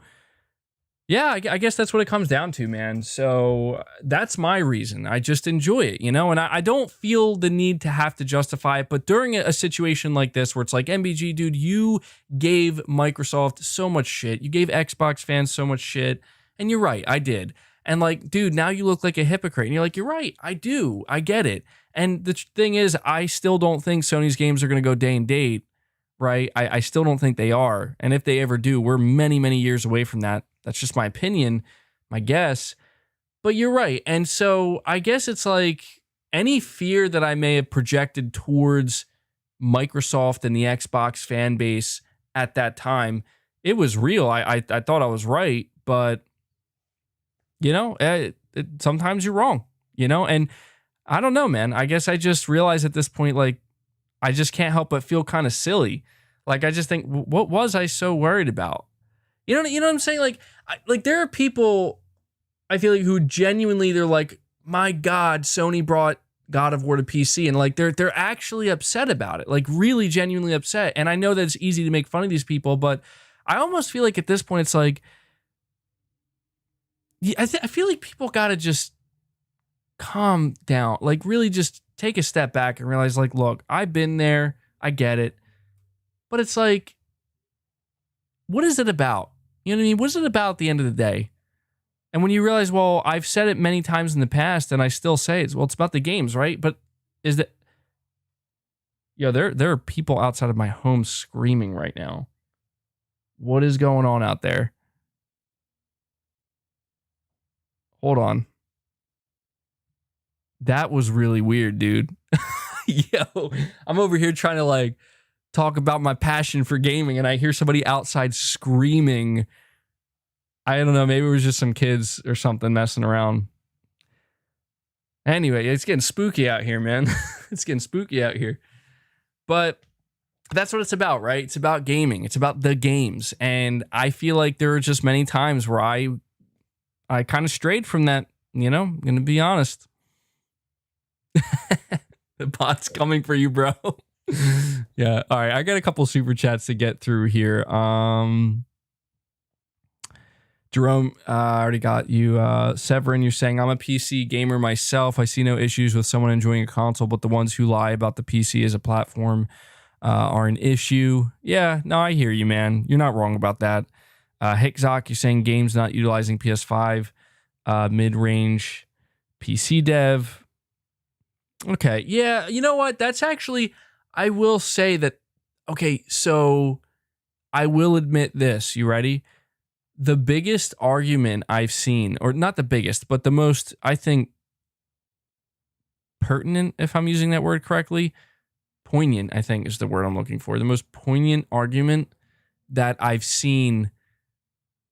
yeah, I guess that's what it comes down to, man. So that's my reason. I just enjoy it, and I don't feel the need to have to justify it. But during a situation like this where it's like, MBG, dude, you gave Microsoft so much shit. You gave Xbox fans so much shit. And you're right, I did. And like, dude, now you look like a hypocrite. And you're like, you're right, I do. I get it. And the thing is, I still don't think Sony's games are going to go day and date, right? I still don't think they are. And if they ever do, we're many, many years away from that. That's just my opinion, my guess. But you're right. And so I guess it's like any fear that I may have projected towards Microsoft and the Xbox fan base at that time, it was real. I thought I was right, but sometimes you're wrong, and I don't know, man. I guess I just realized at this point, like, I just can't help but feel kind of silly. Like, I just think, what was I so worried about? You know what I'm saying? Like there are people, I feel like, who genuinely, they're like, my God, Sony brought God of War to PC, and like they're actually upset about it, like really genuinely upset. And I know that it's easy to make fun of these people, but I almost feel like at this point it's like, yeah, I feel like people gotta just calm down, like really just take a step back and realize, like, look, I've been there, I get it, but it's like, what is it about? You know what I mean? What is it about at the end of the day? And when you realize, well, I've said it many times in the past, and I still say it's, well, it's about the games, right? But is that, there are people outside of my home screaming right now. What is going on out there? Hold on. That was really weird, dude. Yo, I'm over here trying to like talk about my passion for gaming, and I hear somebody outside screaming. I don't know, maybe it was just some kids or something messing around. Anyway, it's getting spooky out here, man. It's getting spooky out here. But that's what it's about, right? It's about gaming. It's about the games. And I feel like there are just many times where I kind of strayed from that, you know, I'm going to be honest. The bot's coming for you, bro. Yeah. All right. I got a couple super chats to get through here. Jerome, I already got you. Severin, you're saying, I'm a PC gamer myself. I see no issues with someone enjoying a console, but the ones who lie about the PC as a platform are an issue. Yeah, no, I hear you, man. You're not wrong about that. Hickzock, you're saying games not utilizing PS5, mid-range PC dev. Okay, yeah, you know what? That's actually, I will say that, okay, so I will admit this. You ready? The biggest argument I've seen, or not the biggest, but the most, I think, pertinent, if I'm using that word correctly, poignant, I think is the word I'm looking for. The most poignant argument that I've seen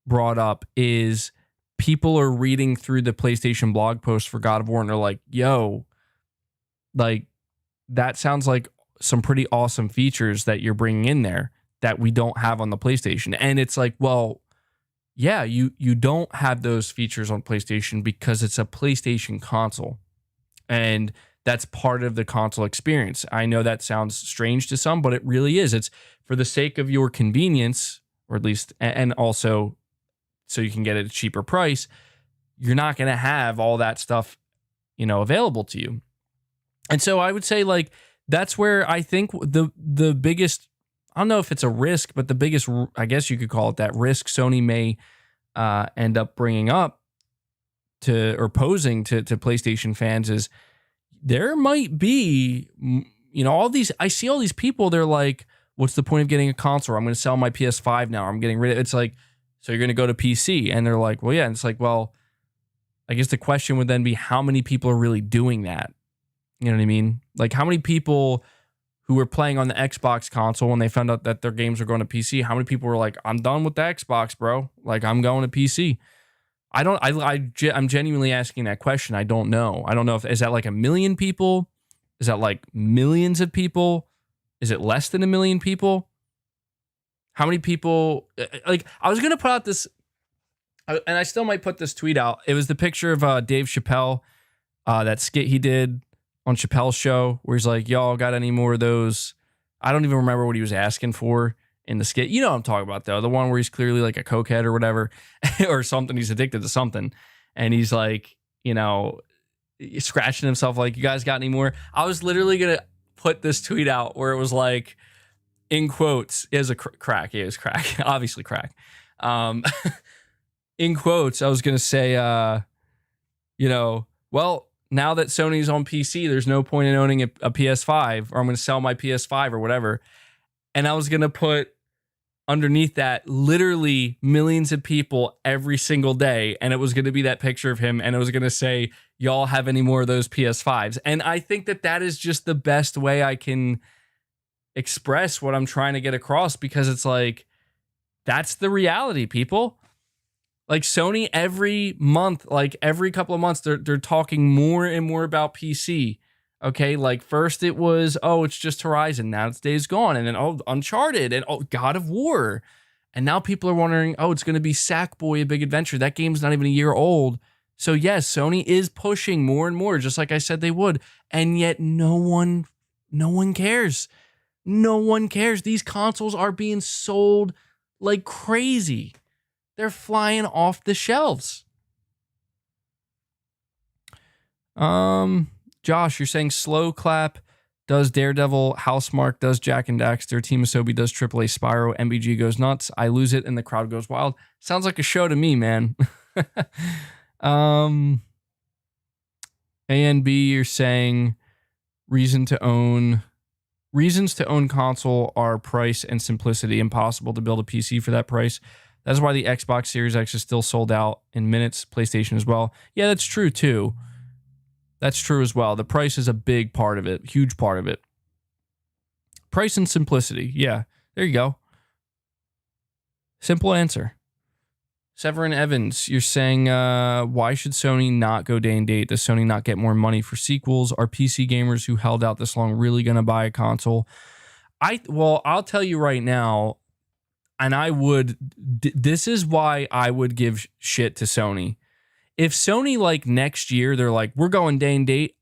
brought up is people are reading through the PlayStation blog post for God of War and they're like, yo, like, that sounds like some pretty awesome features that you're bringing in there that we don't have on the PlayStation. And it's like, well, yeah, you don't have those features on PlayStation because it's a PlayStation console. And that's part of the console experience. I know that sounds strange to some, but it really is. It's for the sake of your convenience, or at least, and also so you can get it at a cheaper price. You're not going to have all that stuff, you know, available to you. And so I would say, like, that's where I think the biggest, I don't know if it's a risk, but the biggest, I guess you could call it that risk Sony may end up bringing up to, or posing to PlayStation fans is there might be, you know, all these, I see all these people, they're like, what's the point of getting a console? I'm going to sell my PS5 now. I'm getting rid of it. It's like, so you're going to go to PC. And they're like, well, yeah. And it's like, well, I guess the question would then be how many people are really doing that? You know what I mean? Like, how many people who were playing on the Xbox console when they found out that their games were going to PC, how many people were like, I'm done with the Xbox, bro. Like, I'm going to PC. I'm genuinely asking that question. I don't know. I don't know if, is that like 1 million people? Is that like millions of people? Is it less than 1 million people? How many people, like, I was going to put out this, and I still might put this tweet out. It was the picture of Dave Chappelle, that skit he did on Chappelle's show, where he's like, y'all got any more of those? I don't even remember what he was asking for in the skit. You know what I'm talking about, though. The one where he's clearly like a cokehead or whatever, or something. He's addicted to something. And he's like, you know, scratching himself like, you guys got any more? I was literally going to put this tweet out where it was like, in quotes, is a crack. Yeah, it was crack. Obviously crack. In quotes, I was going to say, you know, well, now that Sony's on PC, there's no point in owning a PS5, or I'm going to sell my PS5 or whatever. And I was going to put underneath that literally millions of people every single day. And it was going to be that picture of him. And it was going to say, y'all have any more of those PS5s? And I think that that is just the best way I can express what I'm trying to get across, because it's like, that's the reality, people. Like, Sony every month, like every couple of months, they're talking more and more about PC. Okay, like first it was, oh, it's just Horizon. Now it's Days Gone, and then oh, Uncharted, and oh, God of War, and now people are wondering, oh, it's going to be Sackboy: A Big Adventure. That game's not even a year old, So yes, Sony is pushing more and more, just like I said they would, and yet no one cares. No one cares. These consoles are being sold like crazy. They're flying off the shelves. Josh, you're saying Slow Clap does Daredevil, Housemark does Jack and Daxter, Team Asobi does AAA Spyro, MBG goes nuts, I lose it, and the crowd goes wild. Sounds like a show to me, man. A and B, you're saying reasons to own console are price and simplicity. Impossible to build a PC for that price. That's why the Xbox Series X is still sold out in minutes. PlayStation as well. Yeah, that's true too. That's true as well. The price is a big part of it. Huge part of it. Price and simplicity. Yeah, there you go. Simple answer. Severin Evans, you're saying, why should Sony not go day and date? Does Sony not get more money for sequels? Are PC gamers who held out this long really going to buy a console? I'll tell you right now, and this is why I would give shit to Sony. If Sony, like, next year, they're like, we're going day and date,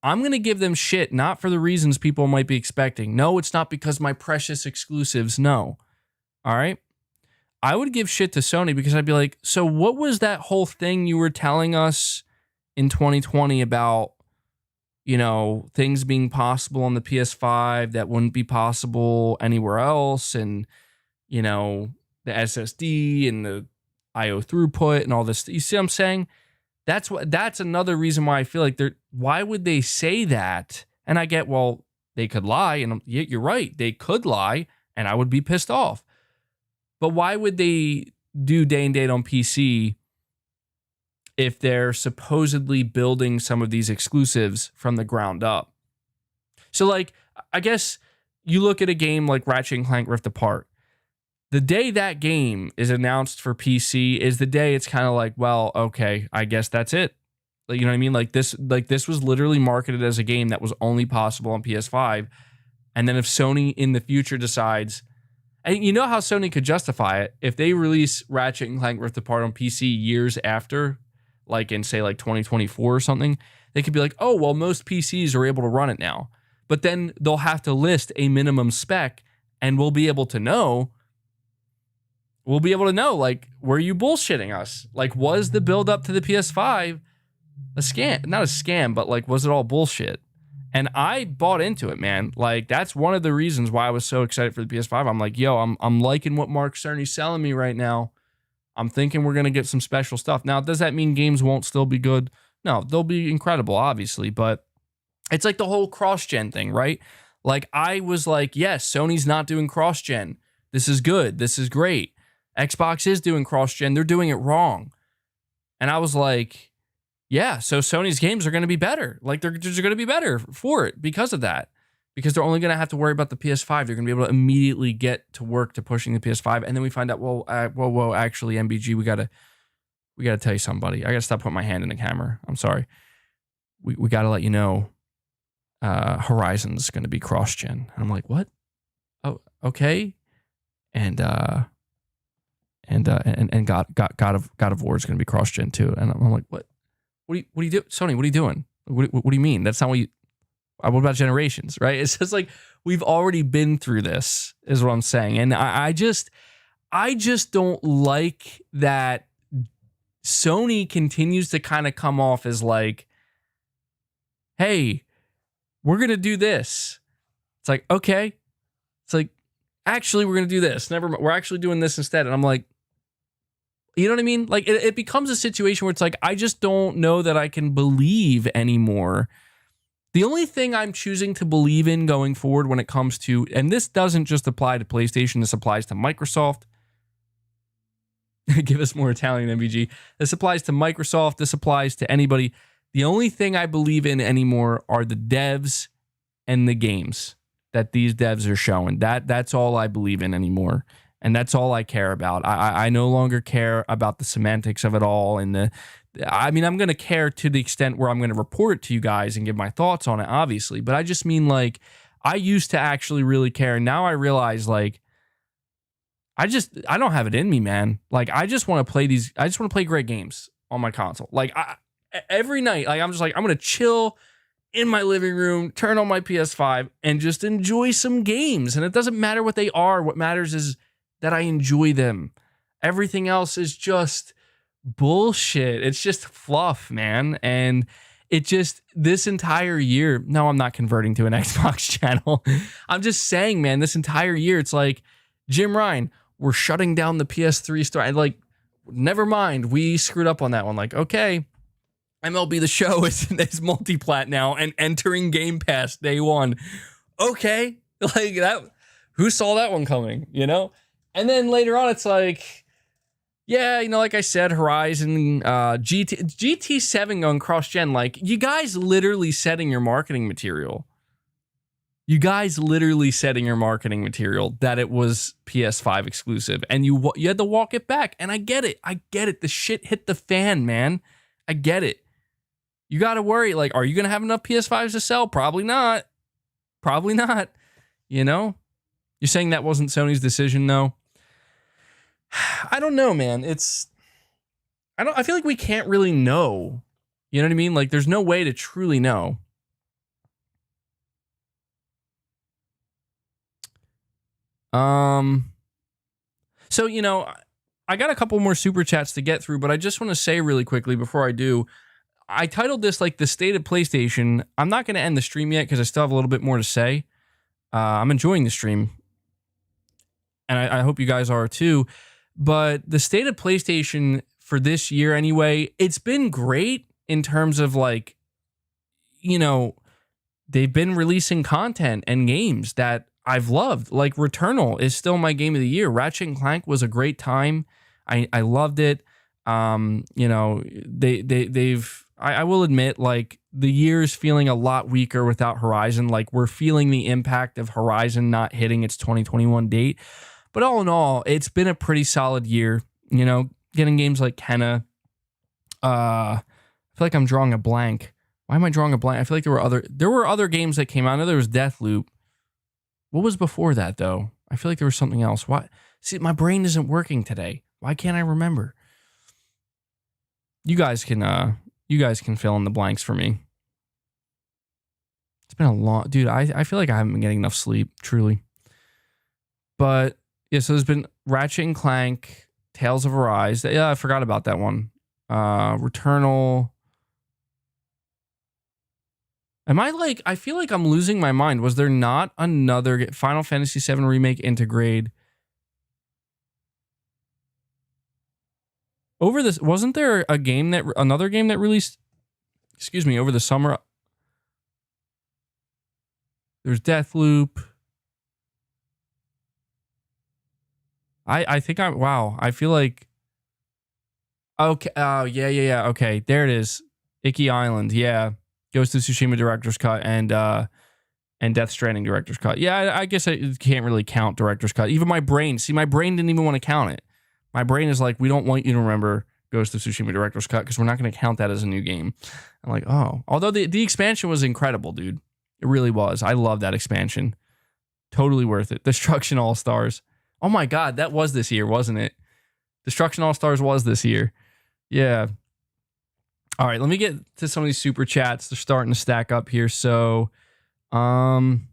I'm going to give them shit, not for the reasons people might be expecting. No, it's not because my precious exclusives. No. All right? I would give shit to Sony because I'd be like, so what was that whole thing you were telling us in 2020 about, things being possible on the PS5 that wouldn't be possible anywhere else, and, the SSD and the IO throughput and all this. You see what I'm saying? That's another reason why I feel like why would they say that? And I get, well, they could lie, and you're right, they could lie, and I would be pissed off. But why would they do day and date on PC if they're supposedly building some of these exclusives from the ground up? So, like, I guess you look at a game like Ratchet & Clank Rift Apart. The day that game is announced for PC is the day it's kind of like, well, okay, I guess that's it. Like, you know what I mean? Like this was literally marketed as a game that was only possible on PS5. And then if Sony in the future decides, and you know how Sony could justify it, if they release Ratchet & Clank Rift Apart on PC years after, like in, say, like 2024 or something, they could be like, oh, well, most PCs are able to run it now. But then they'll have to list a minimum spec, and we'll be able to know, like, were you bullshitting us? Like, was the build up to the PS5 a scam? Not a scam, but like, was it all bullshit? And I bought into it, man. Like, that's one of the reasons why I was so excited for the PS5. I'm like, yo, I'm liking what Mark Cerny's selling me right now. I'm thinking we're going to get some special stuff. Now, does that mean games won't still be good? No, they'll be incredible, obviously. But it's like the whole cross-gen thing, right? Like, I was like, yes, Sony's not doing cross-gen. This is good. This is great. Xbox is doing cross-gen. They're doing it wrong. And I was like, yeah, so Sony's games are going to be better. Like, they're going to be better for it because of that. Because they're only going to have to worry about the PS5. They're going to be able to immediately get to work to pushing the PS5. And then we find out, whoa, actually, MBG, we got to tell you something, buddy. I got to stop putting my hand in the camera. I'm sorry. We got to let you know Horizon's going to be cross-gen. And I'm like, what? Oh, okay. And God of War is going to be cross-gen too. And I'm like, what? What do you do, Sony? What are you doing? What do you mean? That's not what you. What about generations, right? It's just like we've already been through this, is what I'm saying. And I just don't like that Sony continues to kind of come off as like, hey, we're gonna do this. It's like, okay. It's like, actually, we're gonna do this. Never mind. We're actually doing this instead. And I'm like, you know what I mean? Like, it becomes a situation where it's like, I just don't know that I can believe anymore. The only thing I'm choosing to believe in going forward when it comes to, and this doesn't just apply to PlayStation, this applies to Microsoft. Give us more Italian, MVG. This applies to Microsoft. This applies to anybody. The only thing I believe in anymore are the devs and the games that these devs are showing. That's all I believe in anymore. And that's all I care about. I no longer care about the semantics of it all. And I'm going to care to the extent where I'm going to report it to you guys and give my thoughts on it, obviously. But I just mean, like, I used to actually really care. Now I realize, like, I don't have it in me, man. Like, I just want to play great games. on my console. Like every night, like I'm just like, I'm going to chill in my living room, turn on my PS5 and just enjoy some games. And it doesn't matter what they are. What matters is that I enjoy them. Everything else is just bullshit. It's just fluff, man. And it just, this entire year, no, I'm not converting to an Xbox channel. I'm just saying, man, this entire year, it's like, Jim Ryan, we're shutting down the PS3 store. And like, never mind, we screwed up on that one. Like, okay, MLB The Show is multi-plat now and entering Game Pass day one. Okay, like that. Who saw that one coming? You know. And then later on, it's like, yeah, you know, like I said, Horizon, GT7 going cross-gen. Like, you guys literally setting your marketing material. You guys literally setting your marketing material that it was PS5 exclusive, and you had to walk it back. And I get it. The shit hit the fan, man. I get it. You got to worry, like, are you going to have enough PS5s to sell? Probably not. Probably not. You know? You're saying that wasn't Sony's decision, though? I don't know, man. I feel like we can't really know. You know what I mean? Like, there's no way to truly know. So, you know, I got a couple more super chats to get through, but I just want to say really quickly before I do, I titled this like the state of PlayStation. I'm not going to end the stream yet because I still have a little bit more to say. I'm enjoying the stream, and I hope you guys are too. But the state of PlayStation for this year anyway, it's been great in terms of like, you know, they've been releasing content and games that I've loved. Like Returnal is still my game of the year. Ratchet and Clank was a great time. I loved it. You know, I will admit, like, the year's feeling a lot weaker without Horizon. Like, we're feeling the impact of Horizon not hitting its 2021 date. But all in all, it's been a pretty solid year. You know, getting games like Kenna. I feel like I'm drawing a blank. Why am I drawing a blank? I feel like there were other games that came out. I know there was Deathloop. What was before that, though? I feel like there was something else. Why? See, my brain isn't working today. Why can't I remember? You guys can fill in the blanks for me. It's been a long... Dude, I feel like I haven't been getting enough sleep, truly. But, yeah, so there's been Ratchet and Clank, Tales of Arise. Yeah, I forgot about that one. Returnal. Am I like... I feel like I'm losing my mind. Was there not another Final Fantasy VII Remake Intergrade? Over this... Wasn't there another game that released... Excuse me, over the summer? There's Deathloop. I think wow. I feel like... Okay. Oh, yeah. Okay, there it is. Icky Island. Yeah. Ghost of Tsushima Director's Cut and Death Stranding Director's Cut. Yeah, I guess I can't really count Director's Cut. Even my brain. See, my brain didn't even want to count it. My brain is like, we don't want you to remember Ghost of Tsushima Director's Cut because we're not going to count that as a new game. I'm like, oh. Although the expansion was incredible, dude. It really was. I love that expansion. Totally worth it. Destruction All-Stars. Oh my God, that was this year, wasn't it? Destruction All-Stars was this year. Yeah. All right, let me get to some of these super chats. They're starting to stack up here. So, Jerome,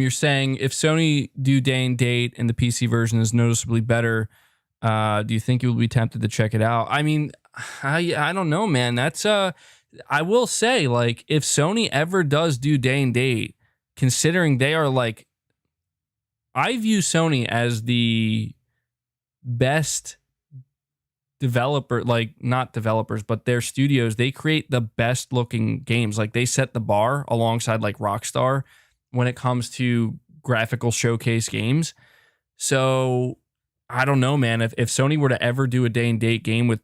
you're saying if Sony do day and date and the PC version is noticeably better, do you think you will be tempted to check it out? I mean, I don't know, man. That's I will say, like, if Sony ever does do day and date, considering they are like, I view Sony as the best developer, like not developers, but their studios, they create the best looking games. Like they set the bar alongside like Rockstar when it comes to graphical showcase games. So I don't know, man. If Sony were to ever do a day and date game with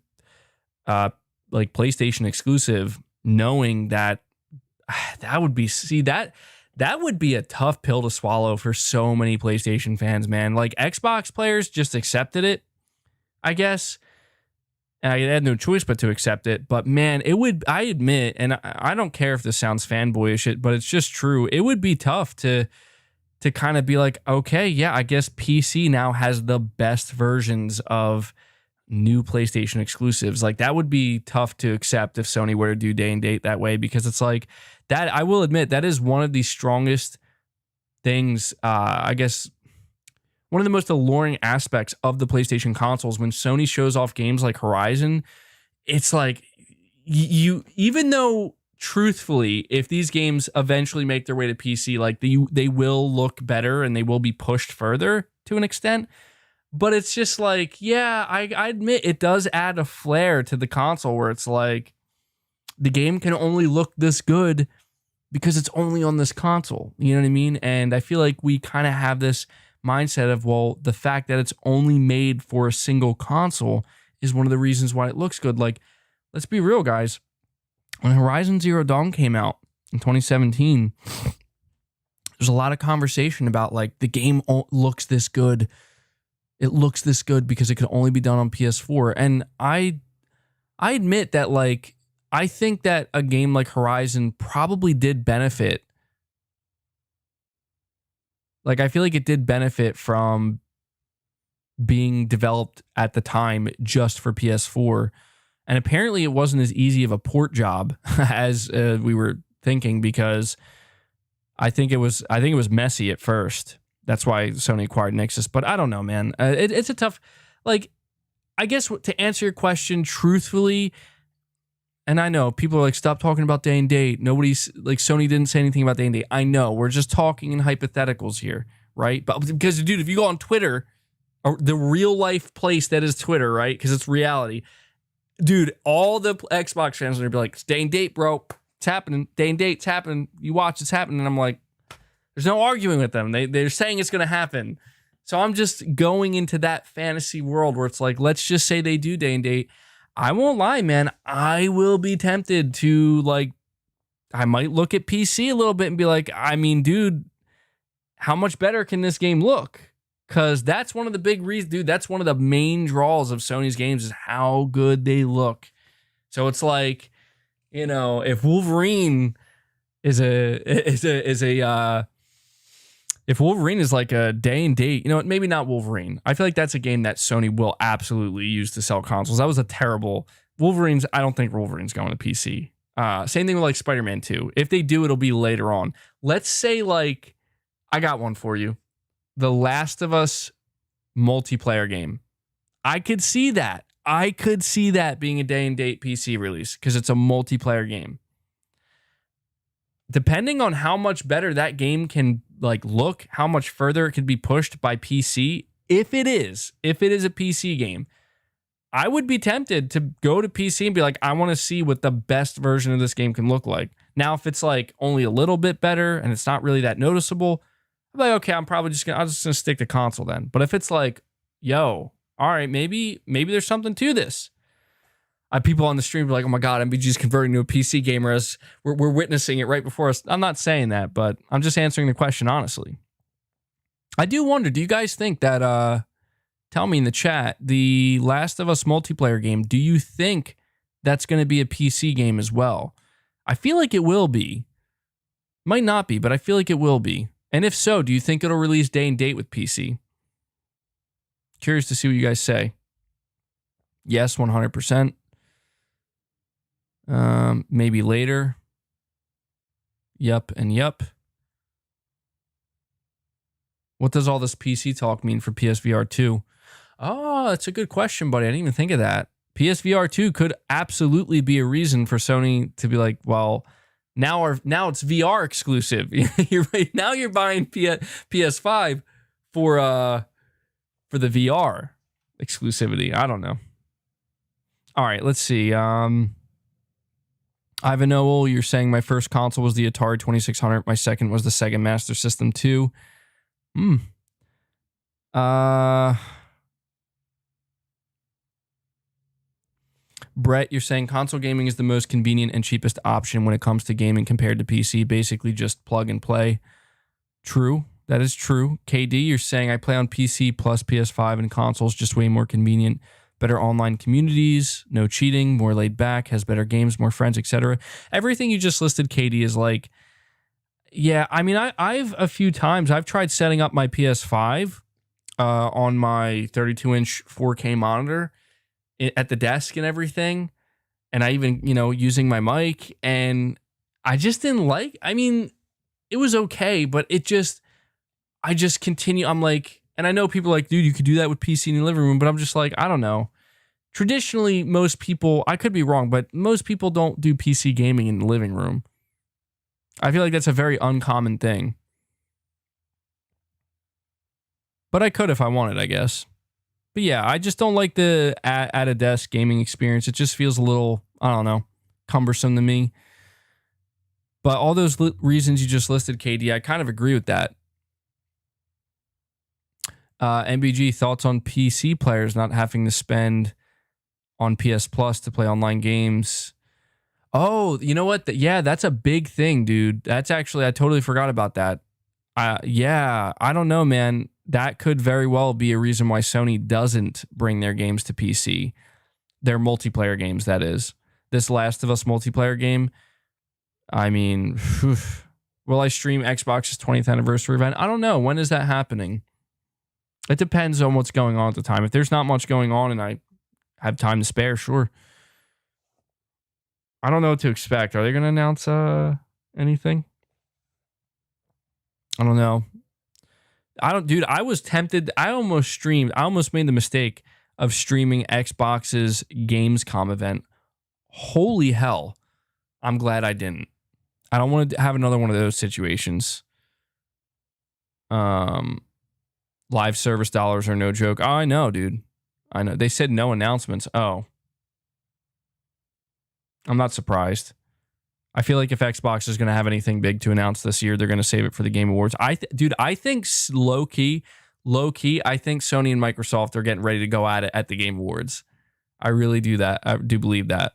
like PlayStation exclusive, knowing that that would be that would be a tough pill to swallow for so many PlayStation fans, man. Like Xbox players just accepted it, I guess. And I had no choice but to accept it. But man, it would, I admit, and I don't care if this sounds fanboyish, but it's just true. It would be tough to to kind of be like, okay, yeah, I guess PC now has the best versions of new PlayStation exclusives. Like that would be tough to accept if Sony were to do day and date that way, because it's like that. I will admit that is one of the strongest things. I guess one of the most alluring aspects of the PlayStation consoles when Sony shows off games like Horizon. It's like you, even though truthfully, if these games eventually make their way to PC, like they will look better and they will be pushed further to an extent. But it's just like, yeah, I admit it does add a flair to the console where it's like the game can only look this good because it's only on this console. You know what I mean? And I feel like we kind of have this mindset of, well, the fact that it's only made for a single console is one of the reasons why it looks good. Like, let's be real, guys. When Horizon Zero Dawn came out in 2017, there's a lot of conversation about like the game looks this good. It looks this good because it could only be done on PS4. And I admit that, like, I think that a game like Horizon probably did benefit. Like, I feel like it did benefit from being developed at the time just for PS4. And apparently it wasn't as easy of a port job as we were thinking, because I think it was messy at first. That's why Sony acquired Nexus. But I don't know, man. It's a tough, like, I guess to answer your question truthfully, and I know people are like, stop talking about day and date. Nobody's like, Sony didn't say anything about day and date. I know, we're just talking in hypotheticals here, right? But because, dude, if you go on Twitter, or the real life place that is Twitter, right? Because it's reality. Dude, all the Xbox fans are going to be like, it's day and date, bro. It's happening. Day and date, it's happening. You watch, it's happening. And I'm like, there's no arguing with them. They're saying it's going to happen. So I'm just going into that fantasy world where it's like, let's just say they do day and date. I won't lie, man. I will be tempted to, like, I might look at PC a little bit and be like, I mean, dude, how much better can this game look? Because that's one of the big reasons, dude. That's one of the main draws of Sony's games is how good they look. So it's like, you know, if Wolverine is if Wolverine is like a day and date, you know what? Maybe not Wolverine. I feel like that's a game that Sony will absolutely use to sell consoles. That was a terrible Wolverine's. I don't think Wolverine's going to PC. Same thing with like Spider-Man 2. If they do, it'll be later on. Let's say, like, I got one for you. The Last of Us multiplayer game. I could see that. I could see that being a day and date PC release because it's a multiplayer game. Depending on how much better that game can like look, how much further it could be pushed by PC, if it is a PC game, I would be tempted to go to PC and be like, I want to see what the best version of this game can look like. Now, if it's like only a little bit better and it's not really that noticeable, I'm like, okay, I'm just gonna stick to console then. But if it's like, yo, all right, maybe there's something to this. People on the stream be like, oh my God, MBG's converting to a PC gamer as we're witnessing it right before us. I'm not saying that, but I'm just answering the question honestly. I do wonder, do you guys think that, tell me in the chat, the Last of Us multiplayer game, do you think that's going to be a PC game as well? I feel like it will be. Might not be, but I feel like it will be. And if so, do you think it'll release day and date with PC? Curious to see what you guys say. Yes, 100%. Maybe later. Yup and yup. What does all this PC talk mean for PSVR 2? Oh, that's a good question, buddy. I didn't even think of that. PSVR 2 could absolutely be a reason for Sony to be like, well, now it's VR exclusive. Now you're buying PS5 for the VR exclusivity. I don't know. All right, let's see. Ivan Owl, you're saying my first console was the Atari 2600. My second was the Sega Master System 2. Brett, you're saying console gaming is the most convenient and cheapest option when it comes to gaming compared to PC. Basically just plug and play. True. That is true. KD, you're saying I play on PC plus PS5 and consoles, just way more convenient. Better online communities, no cheating, more laid back, has better games, more friends, etc. Everything you just listed, KD, is like, Yeah, I mean, I've a few times I've tried setting up my PS5 on my 32-inch 4K monitor at the desk and everything, and I even using my mic, and I just didn't like. I mean, it was okay, but I just continue. I'm like, and I know people are like, dude, you could do that with PC in your living room, but I'm just like, I don't know. Traditionally, most people, I could be wrong, but most people don't do PC gaming in the living room. I feel like that's a very uncommon thing. But I could if I wanted, I guess. But yeah, I just don't like the at a desk gaming experience. It just feels a little, I don't know, cumbersome to me. But all those reasons you just listed, KD, I kind of agree with that. MBG, thoughts on PC players not having to spend on PS Plus to play online games? Oh, you know what? Yeah, that's a big thing, dude. That's actually, I totally forgot about that. Yeah, I don't know, man. That could very well be a reason why Sony doesn't bring their games to PC. Their multiplayer games, that is. This Last of Us multiplayer game. I mean, will I stream Xbox's 20th anniversary event? I don't know. When is that happening? It depends on what's going on at the time. If there's not much going on and I have time to spare, sure. I don't know what to expect. Are they going to announce anything? I don't know. Dude, I was tempted. I almost made the mistake of streaming Xbox's Gamescom event. Holy hell. I'm glad I didn't. I don't want to have another one of those situations. Live service dollars are no joke. Oh, I know, dude. I know. They said no announcements. Oh. I'm not surprised. I feel like if Xbox is going to have anything big to announce this year, they're going to save it for the Game Awards. Dude, I think low key, I think Sony and Microsoft are getting ready to go at it at the Game Awards. I really do that. I do believe that.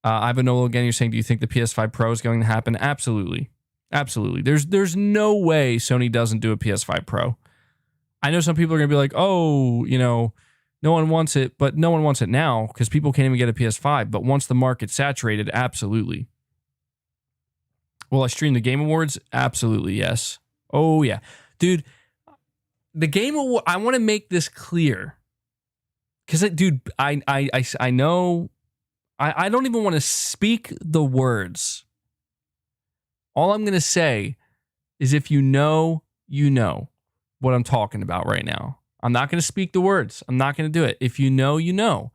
Ivanolo, again, you're saying, do you think the PS5 Pro is going to happen? Absolutely. Absolutely. There's no way Sony doesn't do a PS5 Pro. I know some people are going to be like, oh, no one wants it, but no one wants it now because people can't even get a PS5. But once the market's saturated, absolutely. Will I stream the Game Awards? Absolutely, yes. Oh, yeah. Dude, the Game Award, I want to make this clear. Because, dude, I know, I don't even want to speak the words. All I'm going to say is if you know what I'm talking about right now. I'm not going to speak the words. I'm not going to do it. If you know, you know.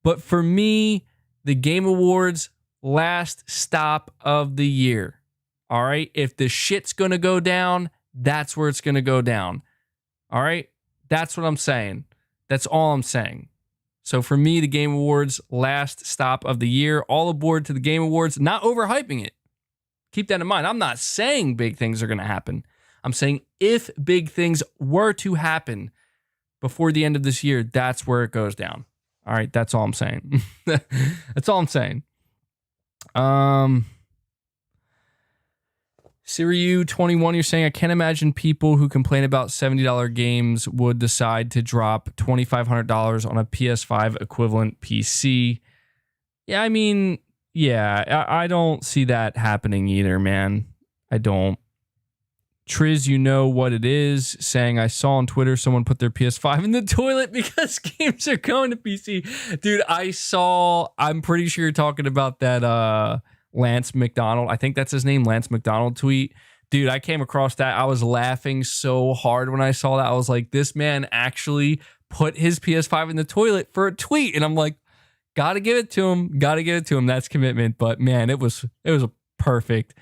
But for me, the Game Awards, last stop of the year. All right? If the shit's going to go down, that's where it's going to go down. All right? That's what I'm saying. That's all I'm saying. So for me, the Game Awards, last stop of the year. All aboard to the Game Awards. Not overhyping it. Keep that in mind. I'm not saying big things are going to happen. I'm saying if big things were to happen before the end of this year, that's where it goes down. All right, that's all I'm saying. That's all I'm saying. Siriu21, you're saying, I can't imagine people who complain about $70 games would decide to drop $2,500 on a PS5 equivalent PC. Yeah, I mean, yeah, I don't see that happening either, man. I don't. Triz, you know what it is, saying, I saw on Twitter someone put their PS5 in the toilet because games are going to PC. Dude, I'm pretty sure you're talking about that Lance McDonald. I think that's his name, Lance McDonald tweet. Dude, I came across that. I was laughing so hard when I saw that. I was like, this man actually put his PS5 in the toilet for a tweet. And I'm like, gotta give it to him. Gotta give it to him. That's commitment. But man, it was perfect.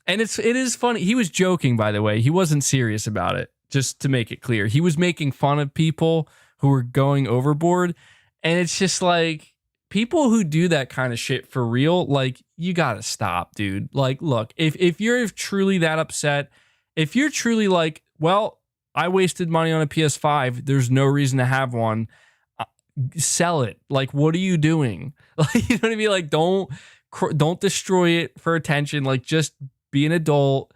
And it is funny. He was joking, by the way. He wasn't serious about it, just to make it clear. He was making fun of people who were going overboard. And it's just like, people who do that kind of shit for real, like, you gotta stop, dude. Like, look, if you're truly that upset, if you're truly like, well, I wasted money on a PS5, there's no reason to have one, sell it. Like, what are you doing? Like, you know what I mean? Like, don't destroy it for attention. Like, just be an adult,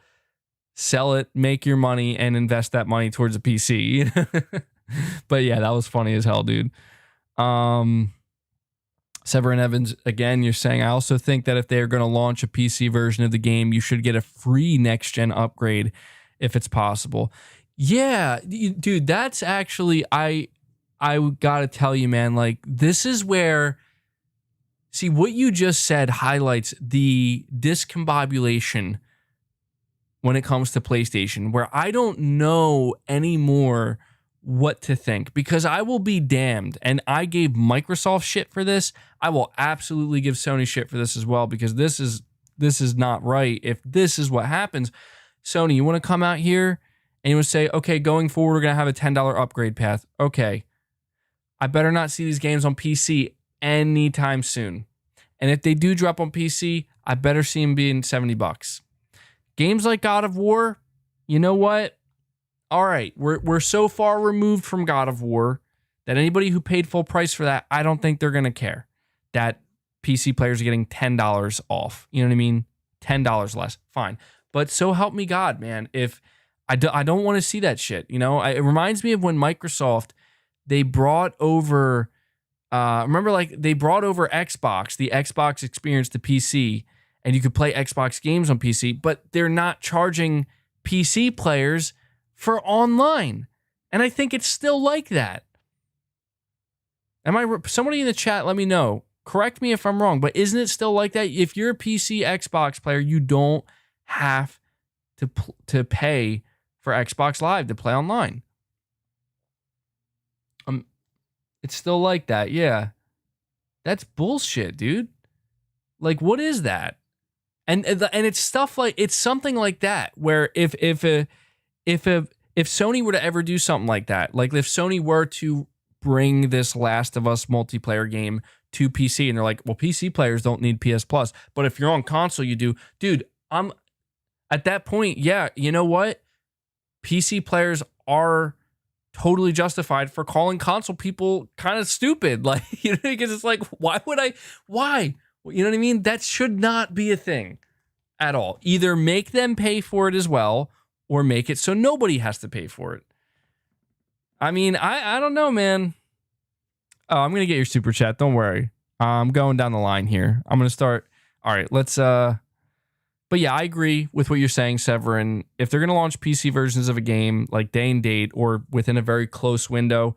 sell it, make your money, and invest that money towards a PC. But yeah, that was funny as hell, dude. Severin Evans, again, you're saying, I also think that if they're going to launch a PC version of the game, you should get a free next-gen upgrade if it's possible. Yeah, dude, that's actually, I got to tell you, man, like, this is where, see, what you just said highlights the discombobulation when it comes to PlayStation, where I don't know anymore what to think, because I will be damned, and I gave Microsoft shit for this. I will absolutely give Sony shit for this as well, because this is not right. If this is what happens, Sony, you want to come out here and you want to say, okay, going forward, we're going to have a $10 upgrade path. Okay, I better not see these games on PC anytime soon. And if they do drop on PC, I better see them being $70. Games like God of War, you know what? All right, we're so far removed from God of War that anybody who paid full price for that, I don't think they're going to care that PC players are getting $10 off. You know what I mean? $10 less. Fine. But so help me God, man. If I don't want to see that shit. You know, it reminds me of when Microsoft, they brought over, remember, like, they brought over Xbox, the Xbox experience to PC, and you could play Xbox games on PC, but they're not charging PC players for online. And I think it's still like that. Somebody in the chat, let me know. Correct me if I'm wrong, but isn't it still like that? If you're a PC Xbox player, you don't have to pay for Xbox Live to play online. It's still like that, yeah. That's bullshit, dude. Like, what is that? And it's stuff like, it's something like that where if Sony were to ever do something like that, like if Sony were to bring this Last of Us multiplayer game to PC, and they're like, well, PC players don't need PS Plus, but if you're on console, you do. Dude, I'm at that point, yeah, you know what? PC players are totally justified for calling console people kind of stupid. Like, you know, because it's like, why? You know what I mean? That should not be a thing at all. Either make them pay for it as well, or make it so nobody has to pay for it. I mean, I don't know, man. Oh, I'm going to get your super chat. Don't worry. I'm going down the line here. I'm going to start. All right, let's, but yeah, I agree with what you're saying, Severin. If they're going to launch PC versions of a game like day and date or within a very close window,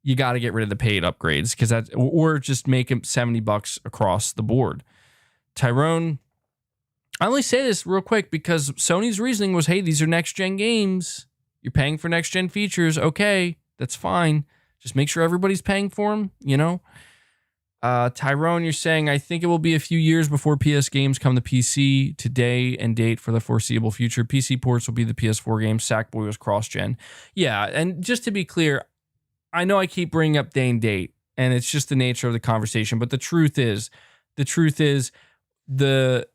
you got to get rid of the paid upgrades, because that, or just make them $70 across the board. Tyrone, I only say this real quick because Sony's reasoning was, hey, these are next-gen games. You're paying for next-gen features. Okay, that's fine. Just make sure everybody's paying for them, you know? Tyrone, you're saying, I think it will be a few years before PS games come to PC today and date for the foreseeable future. PC ports will be the PS4 games. Sackboy was cross-gen. Yeah, and just to be clear, I know I keep bringing up day and date, and it's just the nature of the conversation, but the truth is the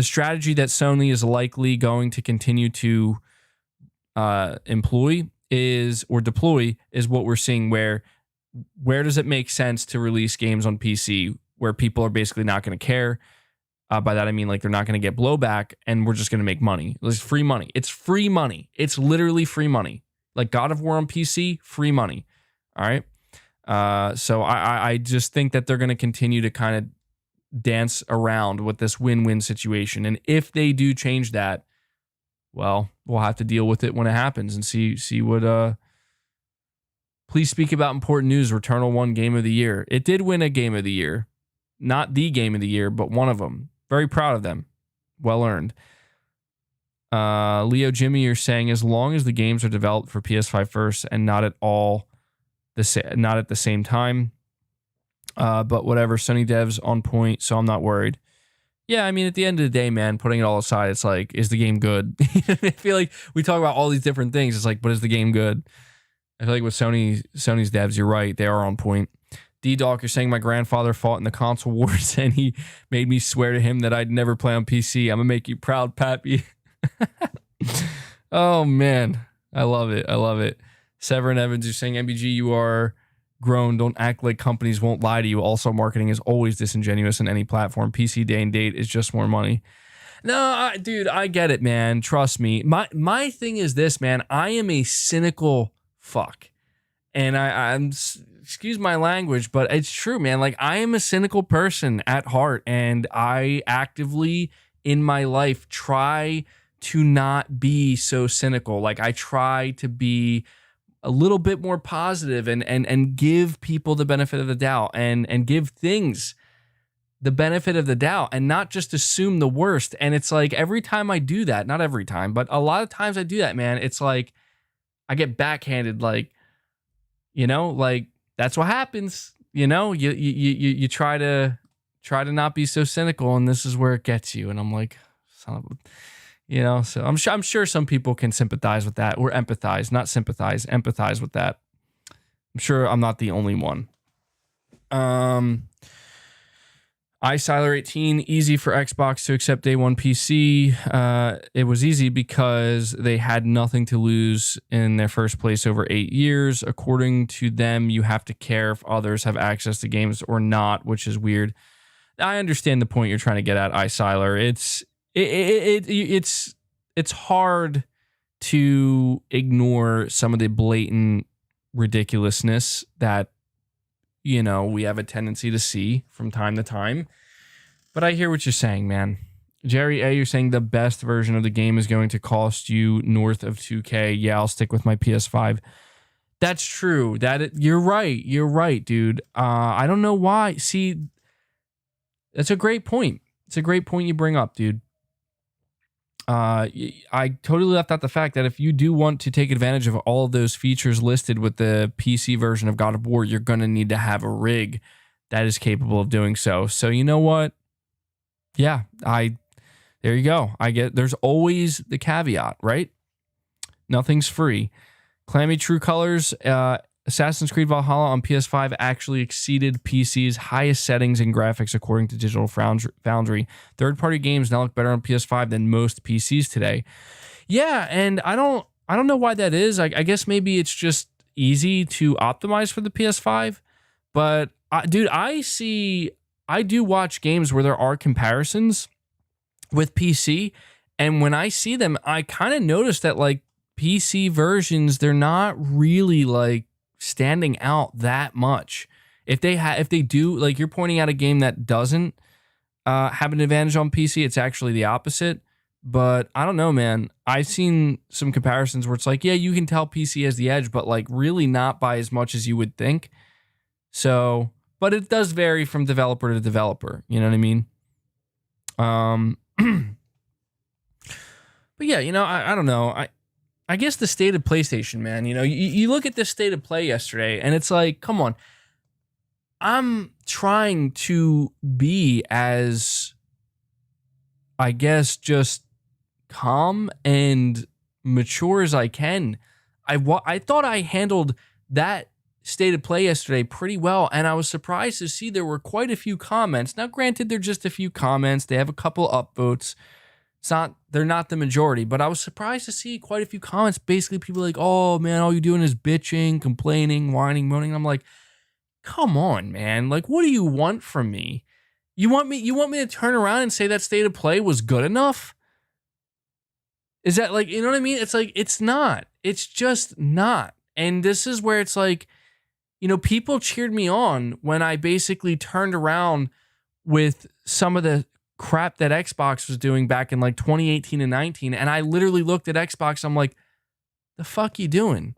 strategy that Sony is likely going to continue to employ or deploy is what we're seeing, where does it make sense to release games on PC where people are basically not going to care? By that, I mean, like, they're not going to get blowback, and we're just going to make money. It's free money. It's free money. It's literally free money. Like God of War on PC, free money. All right. So I just think that they're going to continue to kind of dance around with this win-win situation. And if they do change that, well, we'll have to deal with it when it happens and see what, please speak about important news. Returnal won Game of the Year. It did win a Game of the Year. Not the Game of the Year, but one of them. Very proud of them. Well earned. Leo Jimmy, you're saying, as long as the games are developed for PS5 first and not at the same time. But whatever, Sony devs on point, so I'm not worried. Yeah, I mean, at the end of the day, man, putting it all aside, it's like, is the game good? I feel like we talk about all these different things. It's like, but is the game good? I feel like with Sony's devs, you're right. They are on point. D-Doc, you're saying my grandfather fought in the console wars and he made me swear to him that I'd never play on PC. I'm going to make you proud, Pappy. Oh, man. I love it. I love it. Severin Evans, you're saying, MBG, you are grown. Don't act like companies won't lie to you. Also, marketing is always disingenuous in any platform. PC day and date is just more money. No, dude, I get it, man. Trust me. My thing is this, man. I am a cynical fuck. And excuse my language, but it's true, man. Like, I am a cynical person at heart, and I actively in my life try to not be so cynical. Like, I try to be a little bit more positive and give people the benefit of the doubt and give things the benefit of the doubt and not just assume the worst. And it's like every time I do that, not every time, but a lot of times I do that, man, it's like I get backhanded, like, like that's what happens. You try to not be so cynical, and this is where it gets you. And I'm like, son of a, so I'm sure some people can sympathize with that, or empathize, not sympathize, empathize with that. I'm sure I'm not the only one. iSiler 18, easy for Xbox to accept day one PC. It was easy because they had nothing to lose in their first place over 8 years. According to them, you have to care if others have access to games or not, which is weird. I understand the point you're trying to get at, iSiler. It's hard to ignore some of the blatant ridiculousness that we have a tendency to see from time to time. But I hear what you're saying, man. Jerry A., you're saying the best version of the game is going to cost you north of $2K. Yeah, I'll stick with my PS5. That's true. You're right. You're right, dude. I don't know why. See, that's a great point. It's a great point you bring up, dude. I totally left out the fact that if you do want to take advantage of all of those features listed with the PC version of God of War, you're going to need to have a rig that is capable of doing so. So you know what? Yeah, there you go. There's always the caveat, right? Nothing's free. Clammy True Colors, Assassin's Creed Valhalla on PS5 actually exceeded PC's highest settings and graphics according to Digital Foundry. Third-party games now look better on PS5 than most PCs today. Yeah, and I don't know why that is. I guess maybe it's just easy to optimize for the PS5. But dude, I do watch games where there are comparisons with PC, and when I see them, I kind of notice that like PC versions, they're not really like standing out that much. If they do, like you're pointing out a game that doesn't have an advantage on PC, it's actually the opposite. But I don't know, man. I've seen some comparisons where it's like, yeah, you can tell PC has the edge, but like really not by as much as you would think. So, but it does vary from developer to developer. You know what I mean? But yeah, I don't know. I guess the state of PlayStation, man, you look at this state of play yesterday and it's like, come on. I'm trying to be as, I guess, just calm and mature as I can. I thought I handled that state of play yesterday pretty well, and I was surprised to see there were quite a few comments. Now, granted, they're just a few comments. They have a couple upvotes. They're not the majority, but I was surprised to see quite a few comments. Basically, people like, oh man, all you're doing is bitching, complaining, whining, moaning. I'm like, come on, man. Like, what do you want from me? You want me to turn around and say that state of play was good enough? Is that like, you know what I mean? It's like, it's not. It's just not. And this is where it's like, people cheered me on when I basically turned around with some of the crap that Xbox was doing back in like 2018 and 19. And I literally looked at Xbox. I'm like, the fuck you doing?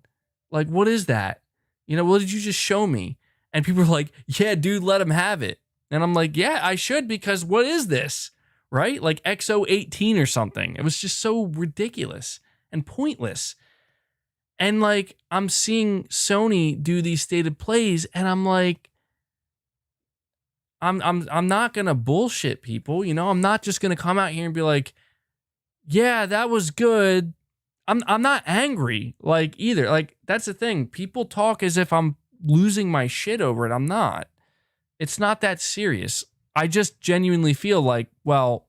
Like, what is that? What did you just show me? And people were like, yeah, dude, let him have it. And I'm like, yeah, I should, because what is this? Right? Like XO18 or something. It was just so ridiculous and pointless. And like, I'm seeing Sony do these stated plays, and I'm like, I'm not gonna bullshit people, I'm not just gonna come out here and be like, yeah, that was good. I'm not angry, like, either. Like, that's the thing. People talk as if I'm losing my shit over it. I'm not. It's not that serious. I just genuinely feel like, well,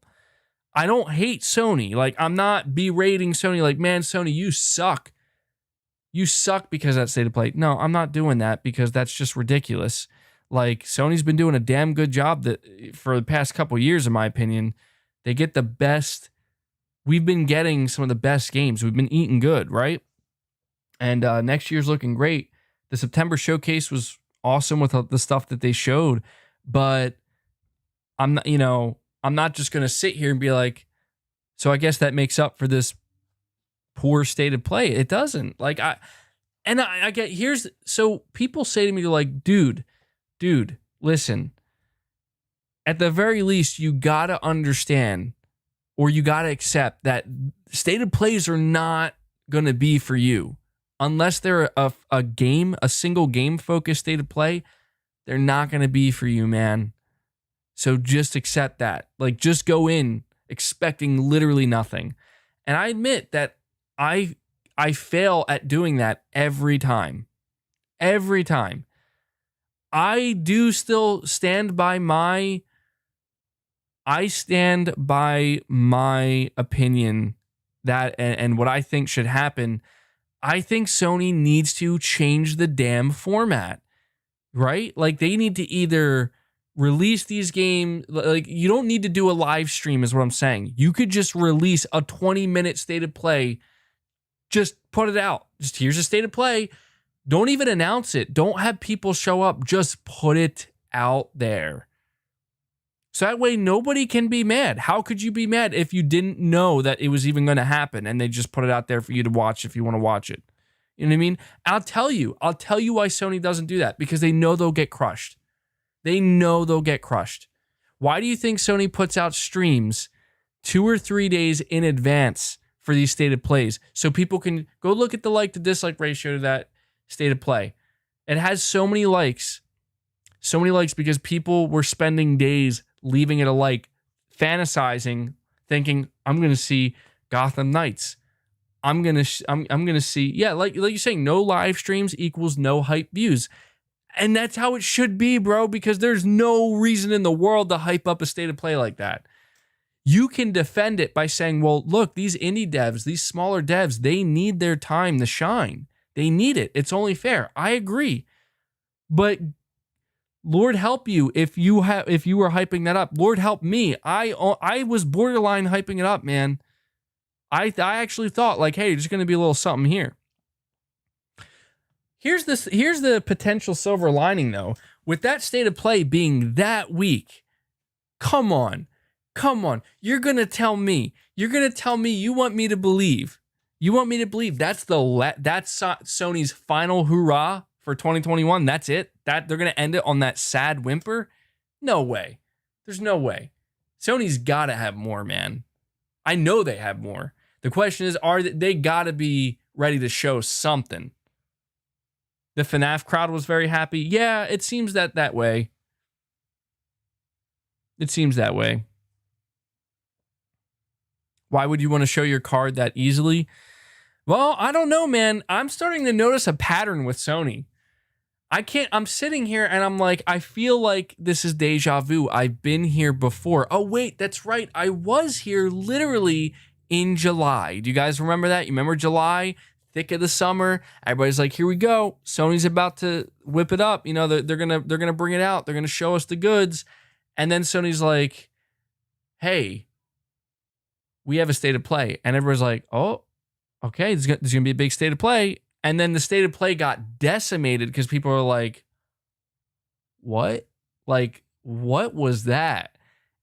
I don't hate Sony. Like, I'm not berating Sony like, man, Sony, you suck. You suck because of that state of play. No, I'm not doing that, because that's just ridiculous. Like, Sony's been doing a damn good job for the past couple years, in my opinion. They get the best. We've been getting some of the best games. We've been eating good, right? And next year's looking great. The September showcase was awesome with the stuff that they showed, but I'm not just going to sit here and be like, so I guess that makes up for this poor state of play. It doesn't. Like I get so people say to me like, dude, listen, at the very least, you got to understand or you got to accept that state of plays are not going to be for you. Unless they're a single game focused state of play, they're not going to be for you, man. So just accept that. Like, just go in expecting literally nothing. And I admit that I fail at doing that every time. Every time. I do still stand by my opinion that and what I think should happen. I think Sony needs to change the damn format, right? Like, they need to either release these games, like, you don't need to do a live stream is what I'm saying. You could just release a 20-minute state of play. Just put it out. Just here's a state of play. Don't even announce it. Don't have people show up. Just put it out there. So that way nobody can be mad. How could you be mad if you didn't know that it was even going to happen and they just put it out there for you to watch if you want to watch it? You know what I mean? I'll tell you why Sony doesn't do that, because they know they'll get crushed. They know they'll get crushed. Why do you think Sony puts out streams 2 or 3 days in advance for these state of plays so people can go look at the like to dislike ratio to that state of play? It has so many likes because people were spending days leaving it a like, fantasizing, thinking, I'm going to see Gotham Knights. I'm going to see, yeah, like you're saying, no live streams equals no hype views. And that's how it should be, bro, because there's no reason in the world to hype up a state of play like that. You can defend it by saying, well, look, these indie devs, these smaller devs, they need their time to shine. They need it. It's only fair. I agree. But Lord help you if you were hyping that up. Lord help me. I was borderline hyping it up, man. I actually thought like, hey, there's going to be a little something here. Here's the potential silver lining though. With that state of play being that weak, come on. You're going to tell me you want me to believe that's Sony's final hurrah for 2021. That's it. That they're going to end it on that sad whimper? No way. There's no way. Sony's got to have more, man. I know they have more. The question is, they got to be ready to show something. The FNAF crowd was very happy. Yeah, it seems that way. It seems that way. Why would you want to show your card that easily? Well, I don't know, man. I'm starting to notice a pattern with Sony. I'm sitting here and I'm like, I feel like this is deja vu. I've been here before. Oh, wait, that's right. I was here literally in July. Do you guys remember that? You remember July? Thick of the summer. Everybody's like, here we go. Sony's about to whip it up. You know, they're gonna bring it out. They're gonna show us the goods. And then Sony's like, hey, we have a state of play. And everybody's like, oh, okay, there's gonna be a big state of play. And then the state of play got decimated because people are like, what? Like, what was that?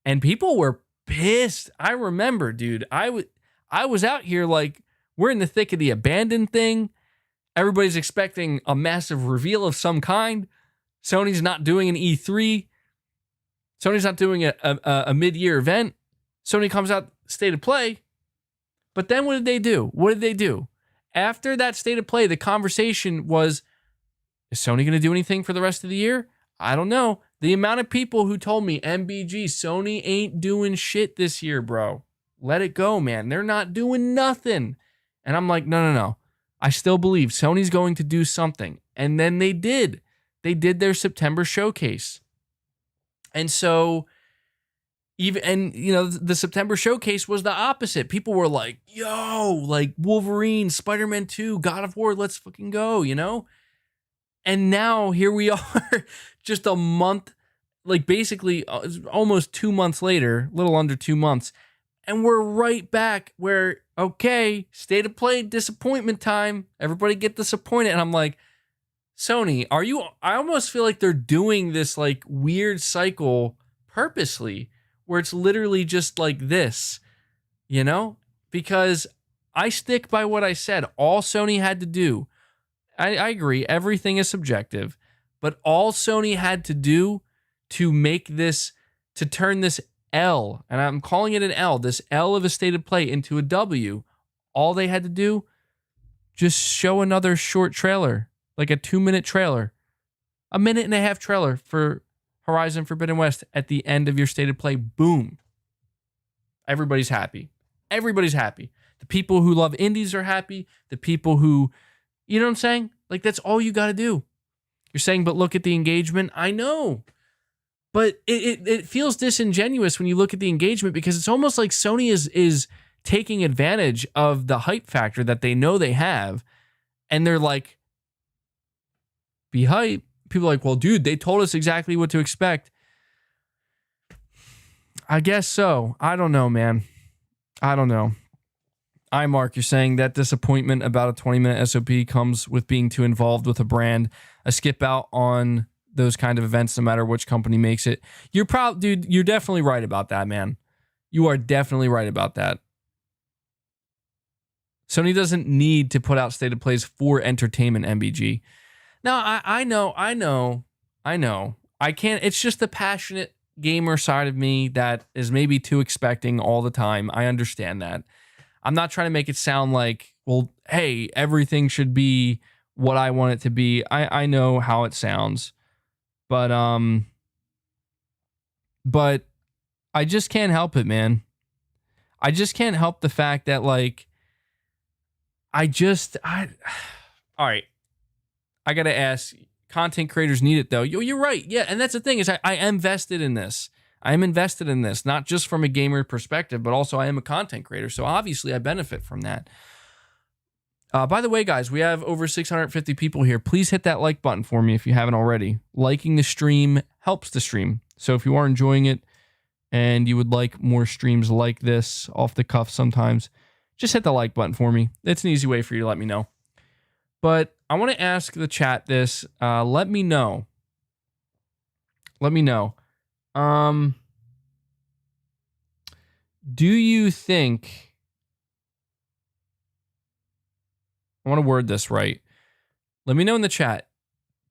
And people were pissed. I remember, dude, I was out here like, we're in the thick of the abandoned thing. Everybody's expecting a massive reveal of some kind. Sony's not doing an E3. Sony's not doing a mid-year event. Sony comes out state of play. But then what did they do? After that state of play, the conversation was, is Sony going to do anything for the rest of the year? I don't know. The amount of people who told me, MBG, Sony ain't doing shit this year, bro. Let it go, man. They're not doing nothing. And I'm like, no. I still believe Sony's going to do something. And then they did. They did their September showcase. And so, the September showcase was the opposite. People were like, yo, like Wolverine, Spider-Man 2, God of War, let's fucking go, you know? And now here we are, just a month, like basically almost 2 months later, a little under 2 months. And we're right back where, okay, state of play, disappointment time. Everybody get disappointed. And I'm like, Sony, are you? I almost feel like they're doing this like weird cycle purposely, where it's literally just like this, you know? Because I stick by what I said. All Sony had to do, I agree, everything is subjective, but all Sony had to do to make this, to turn this L, and I'm calling it an L, this L of a state of play into a W, all they had to do, just show another short trailer, like a 2-minute trailer, a minute and a half trailer for Horizon Forbidden West at the end of your state of play. Boom. Everybody's happy. Everybody's happy. The people who love indies are happy. The people who, you know what I'm saying? Like, that's all you got to do. You're saying, but look at the engagement. I know. But it feels disingenuous when you look at the engagement, because it's almost like Sony is taking advantage of the hype factor that they know they have. And they're like, be hype. People are like, well, dude, they told us exactly what to expect. I guess so. I don't know, man. I don't know. Mark, you're saying that disappointment about a 20-minute SOP comes with being too involved with a brand. A skip out on those kind of events, no matter which company makes it. Dude, you're definitely right about that, man. You are definitely right about that. Sony doesn't need to put out state of plays for entertainment, MBG. No, I know. I can't. It's just the passionate gamer side of me that is maybe too expecting all the time. I understand that. I'm not trying to make it sound like, well, hey, everything should be what I want it to be. I know how it sounds, but I just can't help it, man. I just can't help the fact that, like, all right. I got to ask, content creators need it though. You're right. Yeah. And that's the thing is I am invested in this. I am invested in this, not just from a gamer perspective, but also I am a content creator. So obviously I benefit from that. By the way, guys, we have over 650 people here. Please hit that like button for me if you haven't already. Liking the stream helps the stream. So if you are enjoying it and you would like more streams like this off the cuff sometimes, just hit the like button for me. It's an easy way for you to let me know. But I want to ask the chat this. Let me know. Do you think, I want to word this right. Let me know in the chat.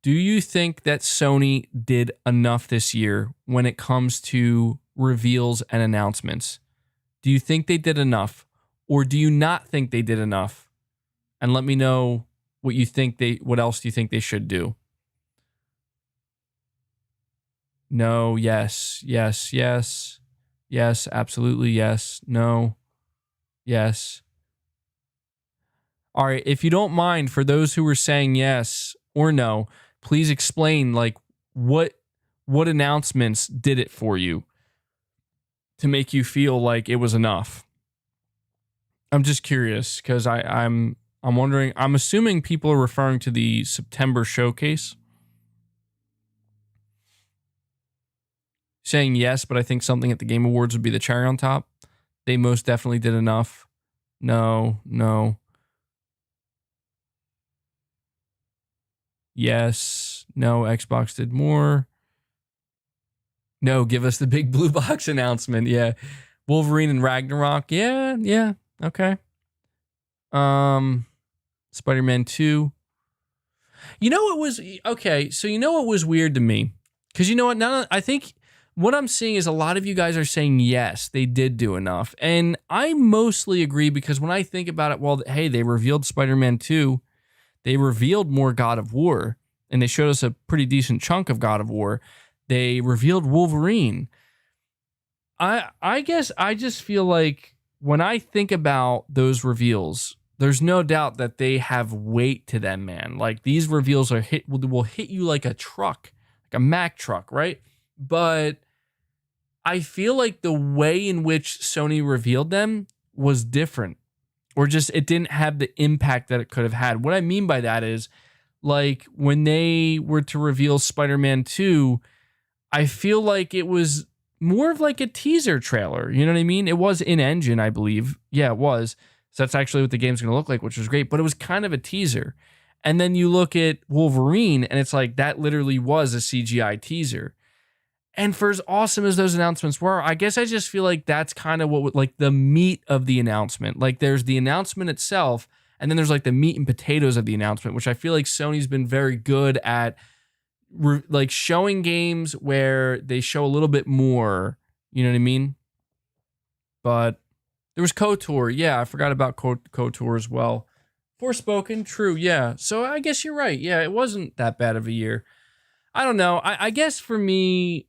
Do you think that Sony did enough this year when it comes to reveals and announcements? Do you think they did enough, or do you not think they did enough? And let me know what else do you think they should do? No, yes, absolutely yes, no, yes. All right, if you don't mind, for those who were saying yes or no, please explain, like, what announcements did it for you to make you feel like it was enough? I'm just curious, because I'm wondering, I'm assuming people are referring to the September showcase. Saying yes, but I think something at the Game Awards would be the cherry on top. They most definitely did enough. No. Yes. No, Xbox did more. No, give us the big blue box announcement. Yeah. Wolverine and Ragnarok. Yeah. Okay. Spider-Man 2. You know what was okay, so you know what was weird to me? Because you know what, now I think what I'm seeing is a lot of you guys are saying yes, they did do enough. And I mostly agree, because when I think about it, well, hey, they revealed Spider-Man 2, they revealed more God of War, and they showed us a pretty decent chunk of God of War. They revealed Wolverine. I guess I just feel like when I think about those reveals, there's no doubt that they have weight to them, man. Like, these reveals will hit you like a truck, like a Mack truck, right? But I feel like the way in which Sony revealed them was different, or just it didn't have the impact that it could have had. What I mean by that is, like, when they were to reveal Spider-Man 2, I feel like it was more of like a teaser trailer. You know what I mean? It was in-engine, I believe. Yeah, it was. So that's actually what the game's going to look like, which was great. But it was kind of a teaser. And then you look at Wolverine, and it's like that literally was a CGI teaser. And for as awesome as those announcements were, I guess I just feel like that's kind of what, like, the meat of the announcement. Like, there's the announcement itself, and then there's like the meat and potatoes of the announcement, which I feel like Sony's been very good at, like, showing games where they show a little bit more. You know what I mean? But there was KOTOR. Yeah, I forgot about KOTOR as well. Forspoken, true. Yeah. So I guess you're right. Yeah, it wasn't that bad of a year. I don't know. I guess for me,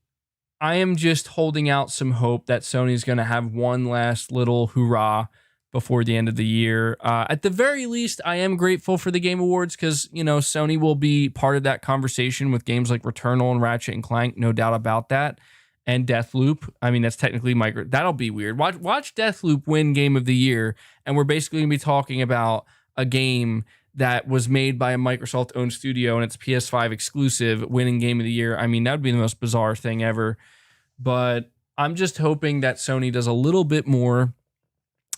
I am just holding out some hope that Sony's going to have one last little hurrah before the end of the year. At the very least, I am grateful for the Game Awards because, you know, Sony will be part of that conversation with games like Returnal and Ratchet and Clank, no doubt about that. And Deathloop. I mean, that's technically that'll be weird. Watch Deathloop win Game of the Year, and we're basically going to be talking about a game that was made by a Microsoft-owned studio and it's PS5 exclusive, winning Game of the Year. I mean, that would be the most bizarre thing ever. But I'm just hoping that Sony does a little bit more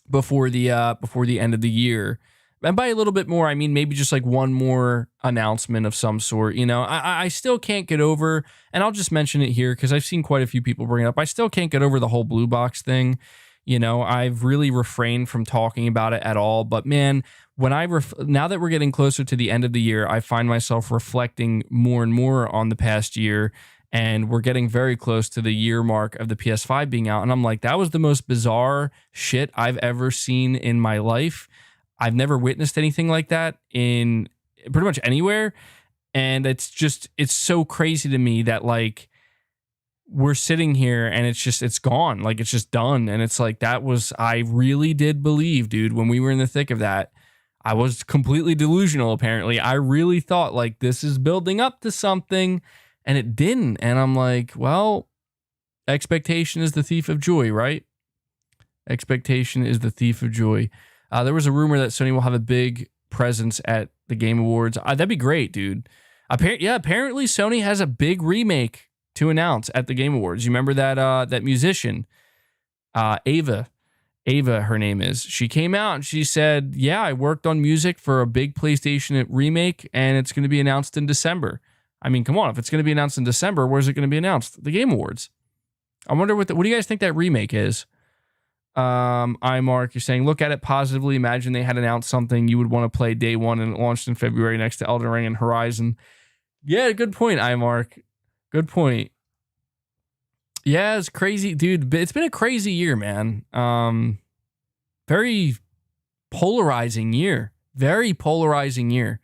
before the end of the year. And by a little bit more, I mean maybe just like one more announcement of some sort. You know, I still can't get over, and I'll just mention it here because I've seen quite a few people bring it up. I still can't get over the whole blue box thing. You know, I've really refrained from talking about it at all. But man, when now that we're getting closer to the end of the year, I find myself reflecting more and more on the past year, and we're getting very close to the year mark of the PS5 being out. And I'm like, that was the most bizarre shit I've ever seen in my life. I've never witnessed anything like that in pretty much anywhere. And it's so crazy to me that, like, we're sitting here and it's gone. Like, it's just done. And it's like, I really did believe, dude, when we were in the thick of that, I was completely delusional, apparently. I really thought, like, this is building up to something, and it didn't. And I'm like, well, expectation is the thief of joy, right? Expectation is the thief of joy. There was a rumor that Sony will have a big presence at the Game Awards. That'd be great, dude. Apparently Sony has a big remake to announce at the Game Awards. You remember that musician, Ava, her name is. She came out and she said, yeah, I worked on music for a big PlayStation remake, and it's going to be announced in December. I mean, come on, if it's going to be announced in December, where's it going to be announced? The Game Awards. I wonder what do you guys think that remake is? Mark, you're saying, look at it positively. Imagine they had announced something you would want to play day one and it launched in February next to Elden Ring and Horizon. Yeah, good point, Mark. Good point. Yeah, it's crazy, dude. It's been a crazy year, man. Very polarizing year. Very polarizing year.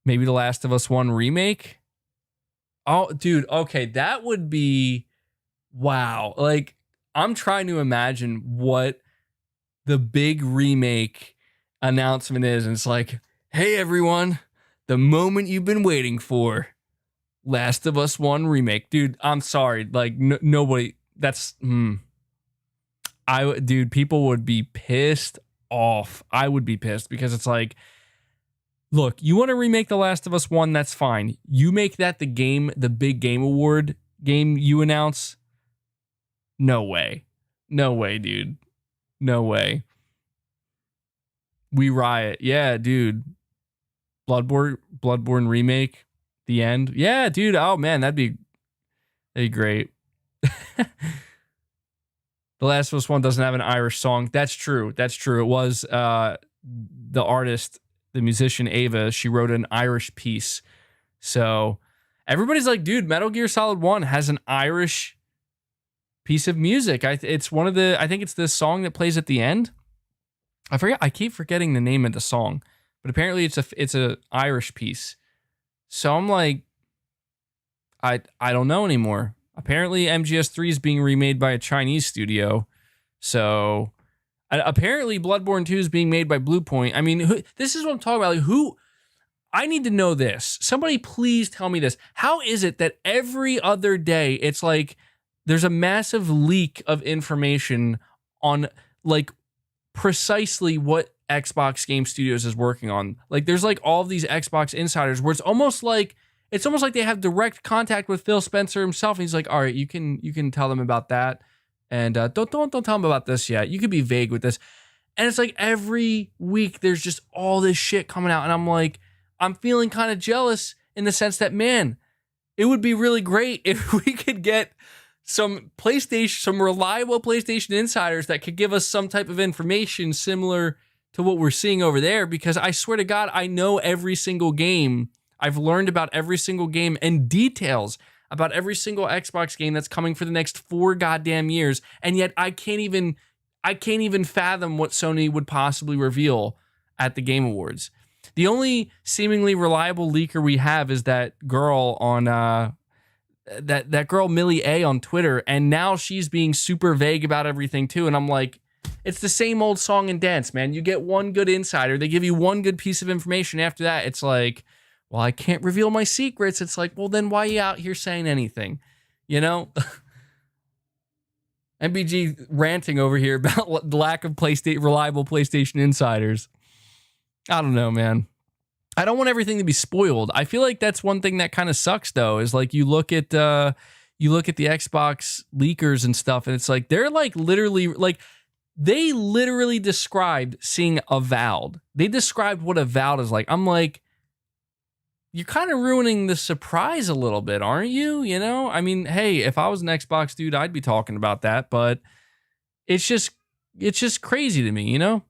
Maybe The Last of Us 1 remake? Oh, dude, okay, that would be... Wow. Like, I'm trying to imagine what the big remake announcement is. And it's like, hey, everyone, the moment you've been waiting for. Last of Us 1 remake. Dude, I'm sorry. Like, nobody, that's, dude, people would be pissed off. I would be pissed because it's like, look, you want to remake The Last of Us 1, that's fine. You make that the big Game Award game you announce. No way. No way, dude. No way. We riot. Yeah, dude. Bloodborne remake. The end. Yeah, dude. Oh man, that'd be great. The Last of Us 1 doesn't have an Irish song. That's true. That's true. It was the artist, the musician Ava, she wrote an Irish piece. So everybody's like, dude, Metal Gear Solid 1 has an Irish piece of music. I think it's the song that plays at the end. I keep forgetting the name of the song, but apparently it's a Irish piece. So I'm like, I don't know anymore. Apparently MGS3 is being remade by a Chinese studio. So apparently Bloodborne 2 is being made by Bluepoint. I mean, this is what I'm talking about. Like, I need to know this. Somebody please tell me this. How is it that every other day it's like there's a massive leak of information on, like, precisely what Xbox Game Studios is working on? Like, there's like all of these Xbox insiders where it's almost like they have direct contact with Phil Spencer himself, and he's like, all right, you can tell them about that, and don't tell them about this yet. You could be vague with this. And it's like every week there's just all this shit coming out. And I'm like, I'm feeling kind of jealous in the sense that, man, it would be really great if we could get some reliable PlayStation insiders that could give us some type of information similar to what we're seeing over there. Because I swear to God, I know every single game. I've learned about every single game and details about every single Xbox game that's coming for the next 4 goddamn years. And yet I can't even fathom what Sony would possibly reveal at the Game Awards. The only seemingly reliable leaker we have is that girl on that girl Millie A on Twitter, and now she's being super vague about everything too. And I'm like, it's the same old song and dance, man. You get one good insider, they give you one good piece of information. After that, it's like, well, I can't reveal my secrets. It's like, well, then why are you out here saying anything? You know? MBG ranting over here about the lack of reliable PlayStation insiders. I don't know, man. I don't want everything to be spoiled. I feel like that's one thing that kind of sucks, though, is like you look at the Xbox leakers and stuff, and it's like they're like literally like they literally described seeing Avowed. They described what Avowed is like. I'm like, you're kind of ruining the surprise a little bit, aren't you? You know, I mean, hey, if I was an Xbox dude, I'd be talking about that, but it's just crazy to me, you know?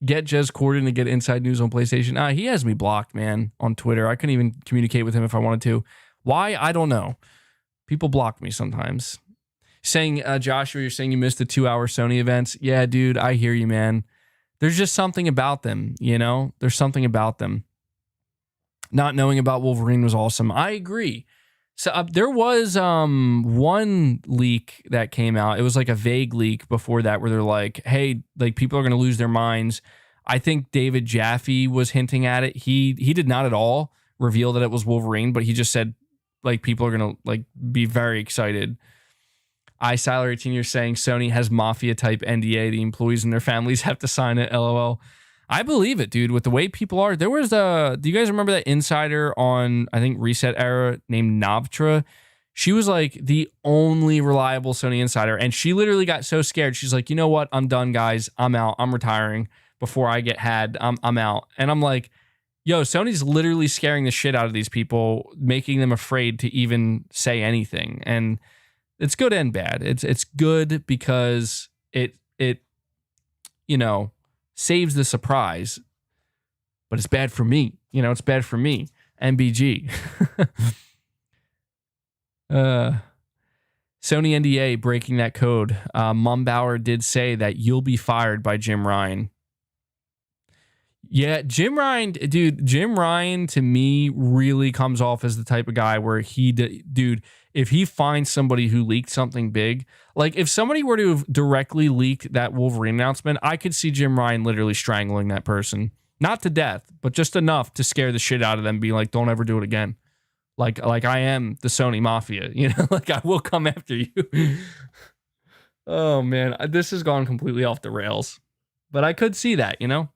Get Jez Corden to get inside news on PlayStation. He has me blocked, man, on Twitter. I couldn't even communicate with him if I wanted to. Why? I don't know. People block me sometimes. Saying, Joshua, you're saying you missed the 2-hour Sony events. Yeah, dude, I hear you, man. There's just something about them, you know? There's something about them. Not knowing about Wolverine was awesome. I agree. So there was one leak that came out. It was like a vague leak before that where they're like, hey, like people are going to lose their minds. I think David Jaffe was hinting at it. He did not at all reveal that it was Wolverine, but he just said like people are going to like be very excited. iSalary18, you're saying Sony has mafia type NDA. The employees and their families have to sign it. LOL. I believe it, dude. With the way people are, there was do you guys remember that insider on, I think, Reset Era named Navtra? She was like the only reliable Sony insider, and she literally got so scared. She's like, you know what? I'm done, guys. I'm out. I'm retiring before I get had. I'm out. And I'm like, yo, Sony's literally scaring the shit out of these people, making them afraid to even say anything. And it's good and bad. It's good because it you know, saves the surprise, but it's bad for me. You know, it's bad for me. MBG. Sony NDA breaking that code. Mumbauer did say that you'll be fired by Jim Ryan. Yeah, Jim Ryan, dude, Jim Ryan to me really comes off as the type of guy where dude, if he finds somebody who leaked something big, like if somebody were to have directly leaked that Wolverine announcement, I could see Jim Ryan literally strangling that person. Not to death, but just enough to scare the shit out of them, being like, don't ever do it again. Like I am the Sony Mafia, you know, like I will come after you. Oh man, this has gone completely off the rails, but I could see that, you know?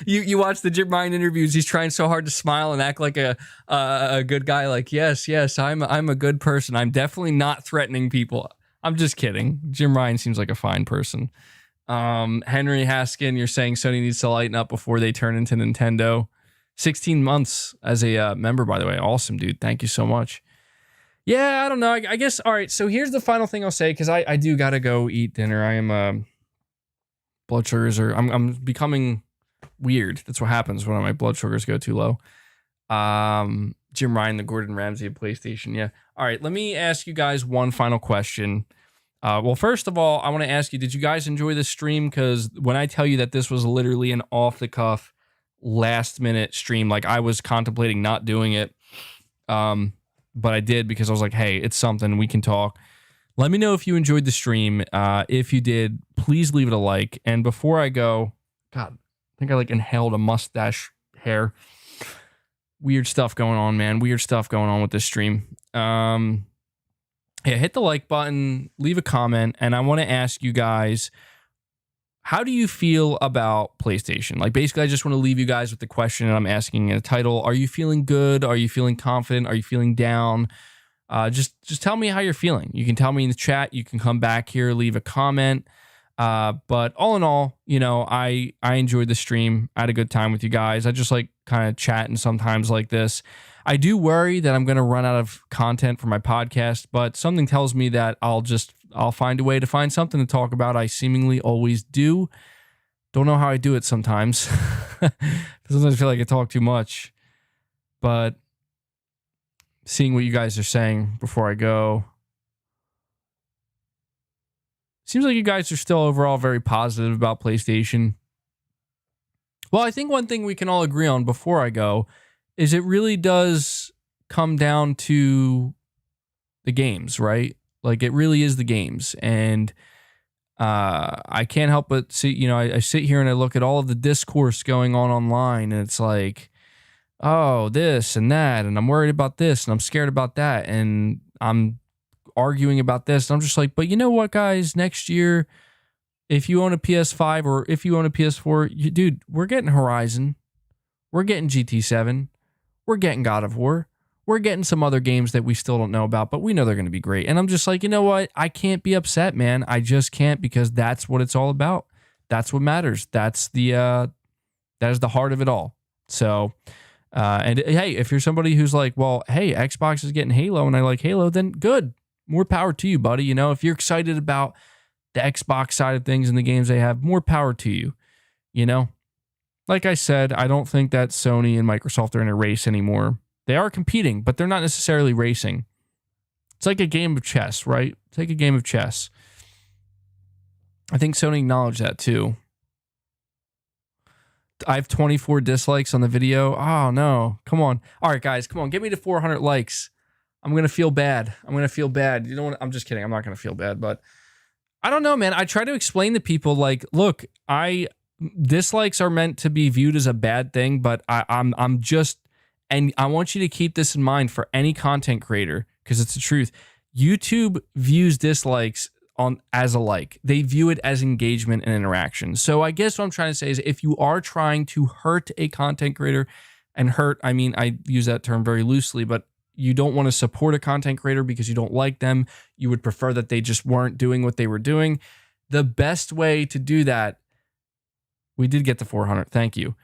You watch the Jim Ryan interviews. He's trying so hard to smile and act like a good guy. Like, yes, I'm a good person. I'm definitely not threatening people. I'm just kidding. Jim Ryan seems like a fine person. Henry Haskin, you're saying Sony needs to lighten up before they turn into Nintendo. 16 months as a member, by the way. Awesome, dude. Thank you so much. Yeah, I don't know. I guess. All right. So here's the final thing I'll say, because I do gotta go eat dinner. I am blood sugars are. I'm becoming weird. That's what happens when my blood sugars go too low. Jim Ryan, the Gordon Ramsay of PlayStation. Yeah. All right. Let me ask you guys one final question. Well, first of all, I want to ask you: did you guys enjoy this stream? Because when I tell you that this was literally an off-the-cuff, last-minute stream, like I was contemplating not doing it, but I did because I was like, hey, it's something, we can talk. Let me know if you enjoyed the stream. If you did, please leave it a like. And before I go, God, I think I like inhaled a mustache hair. Weird stuff going on, man. Weird stuff going on with this stream. Yeah, hit the like button, leave a comment, and I want to ask you guys, how do you feel about PlayStation? Like, basically, I just want to leave you guys with the question that I'm asking in the title. Are you feeling good? Are you feeling confident? Are you feeling down? Just tell me how you're feeling. You can tell me in the chat. You can come back here, leave a comment. But all in all, I enjoyed the stream. I had a good time with you guys. I just like kind of chatting sometimes like this. I do worry that I'm going to run out of content for my podcast, but something tells me that I'll find a way to find something to talk about. I seemingly always do. Don't know how I do it sometimes. Sometimes I feel like I talk too much, but seeing what you guys are saying before I go. Seems like you guys are still overall very positive about PlayStation. Well, I think one thing we can all agree on before I go is it really does come down to the games, right? Like it really is the games. And I can't help but see, I sit here and I look at all of the discourse going on online, and it's like, oh, this and that, and I'm worried about this, and I'm scared about that, and I'm arguing about this. And I'm just like, but you know what, guys? Next year, if you own a PS5 or if you own a PS4, dude, we're getting Horizon, we're getting GT7, we're getting God of War, we're getting some other games that we still don't know about, but we know they're going to be great. And I'm just like, you know what? I can't be upset, man. I just can't, because that's what it's all about. That's what matters. That is the heart of it all. So, and hey, if you're somebody who's like, well, hey, Xbox is getting Halo and I like Halo, then good. More power to you, buddy. If you're excited about the Xbox side of things and the games they have, more power to you. Like I said, I don't think that Sony and Microsoft are in a race anymore. They are competing, but they're not necessarily racing. It's like a game of chess, right? It's like a game of chess. I think Sony acknowledged that too. I have 24 dislikes on the video. Oh, no. Come on. All right, guys. Come on. Get me to 400 likes. I'm going to feel bad. You know what? I'm just kidding. I'm not going to feel bad, but I don't know, man. I try to explain to people like, look, dislikes are meant to be viewed as a bad thing, but I'm just, and I want you to keep this in mind for any content creator, because it's the truth. YouTube views dislikes as a like. They view it as engagement and interaction. So I guess what I'm trying to say is, if you are trying to hurt a content creator, and hurt, I mean, I use that term very loosely, but you don't want to support a content creator because you don't like them, you would prefer that they just weren't doing what they were doing, the best way to do that, we did get to 400, thank you.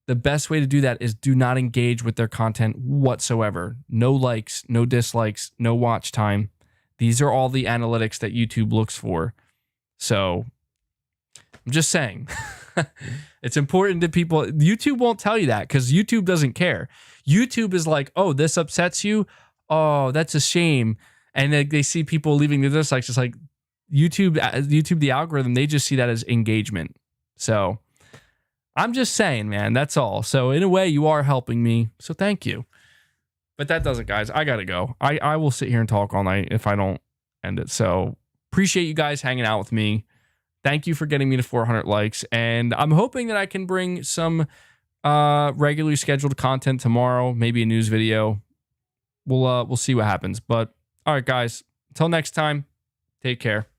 The best way to do that is do not engage with their content whatsoever. No likes, no dislikes, no watch time. These are all the analytics that YouTube looks for. So I'm just saying, it's important to people. YouTube won't tell you that because YouTube doesn't care. YouTube is like, oh, this upsets you? Oh, that's a shame. And then they see people leaving the dislikes. It's like YouTube, the algorithm, they just see that as engagement. So I'm just saying, man, that's all. So in a way, you are helping me. So thank you. But that does it, guys. I got to go. I will sit here and talk all night if I don't end it. So appreciate you guys hanging out with me. Thank you for getting me to 400 likes. And I'm hoping that I can bring some regularly scheduled content tomorrow, maybe a news video. We'll see what happens. But all right, guys, until next time, take care.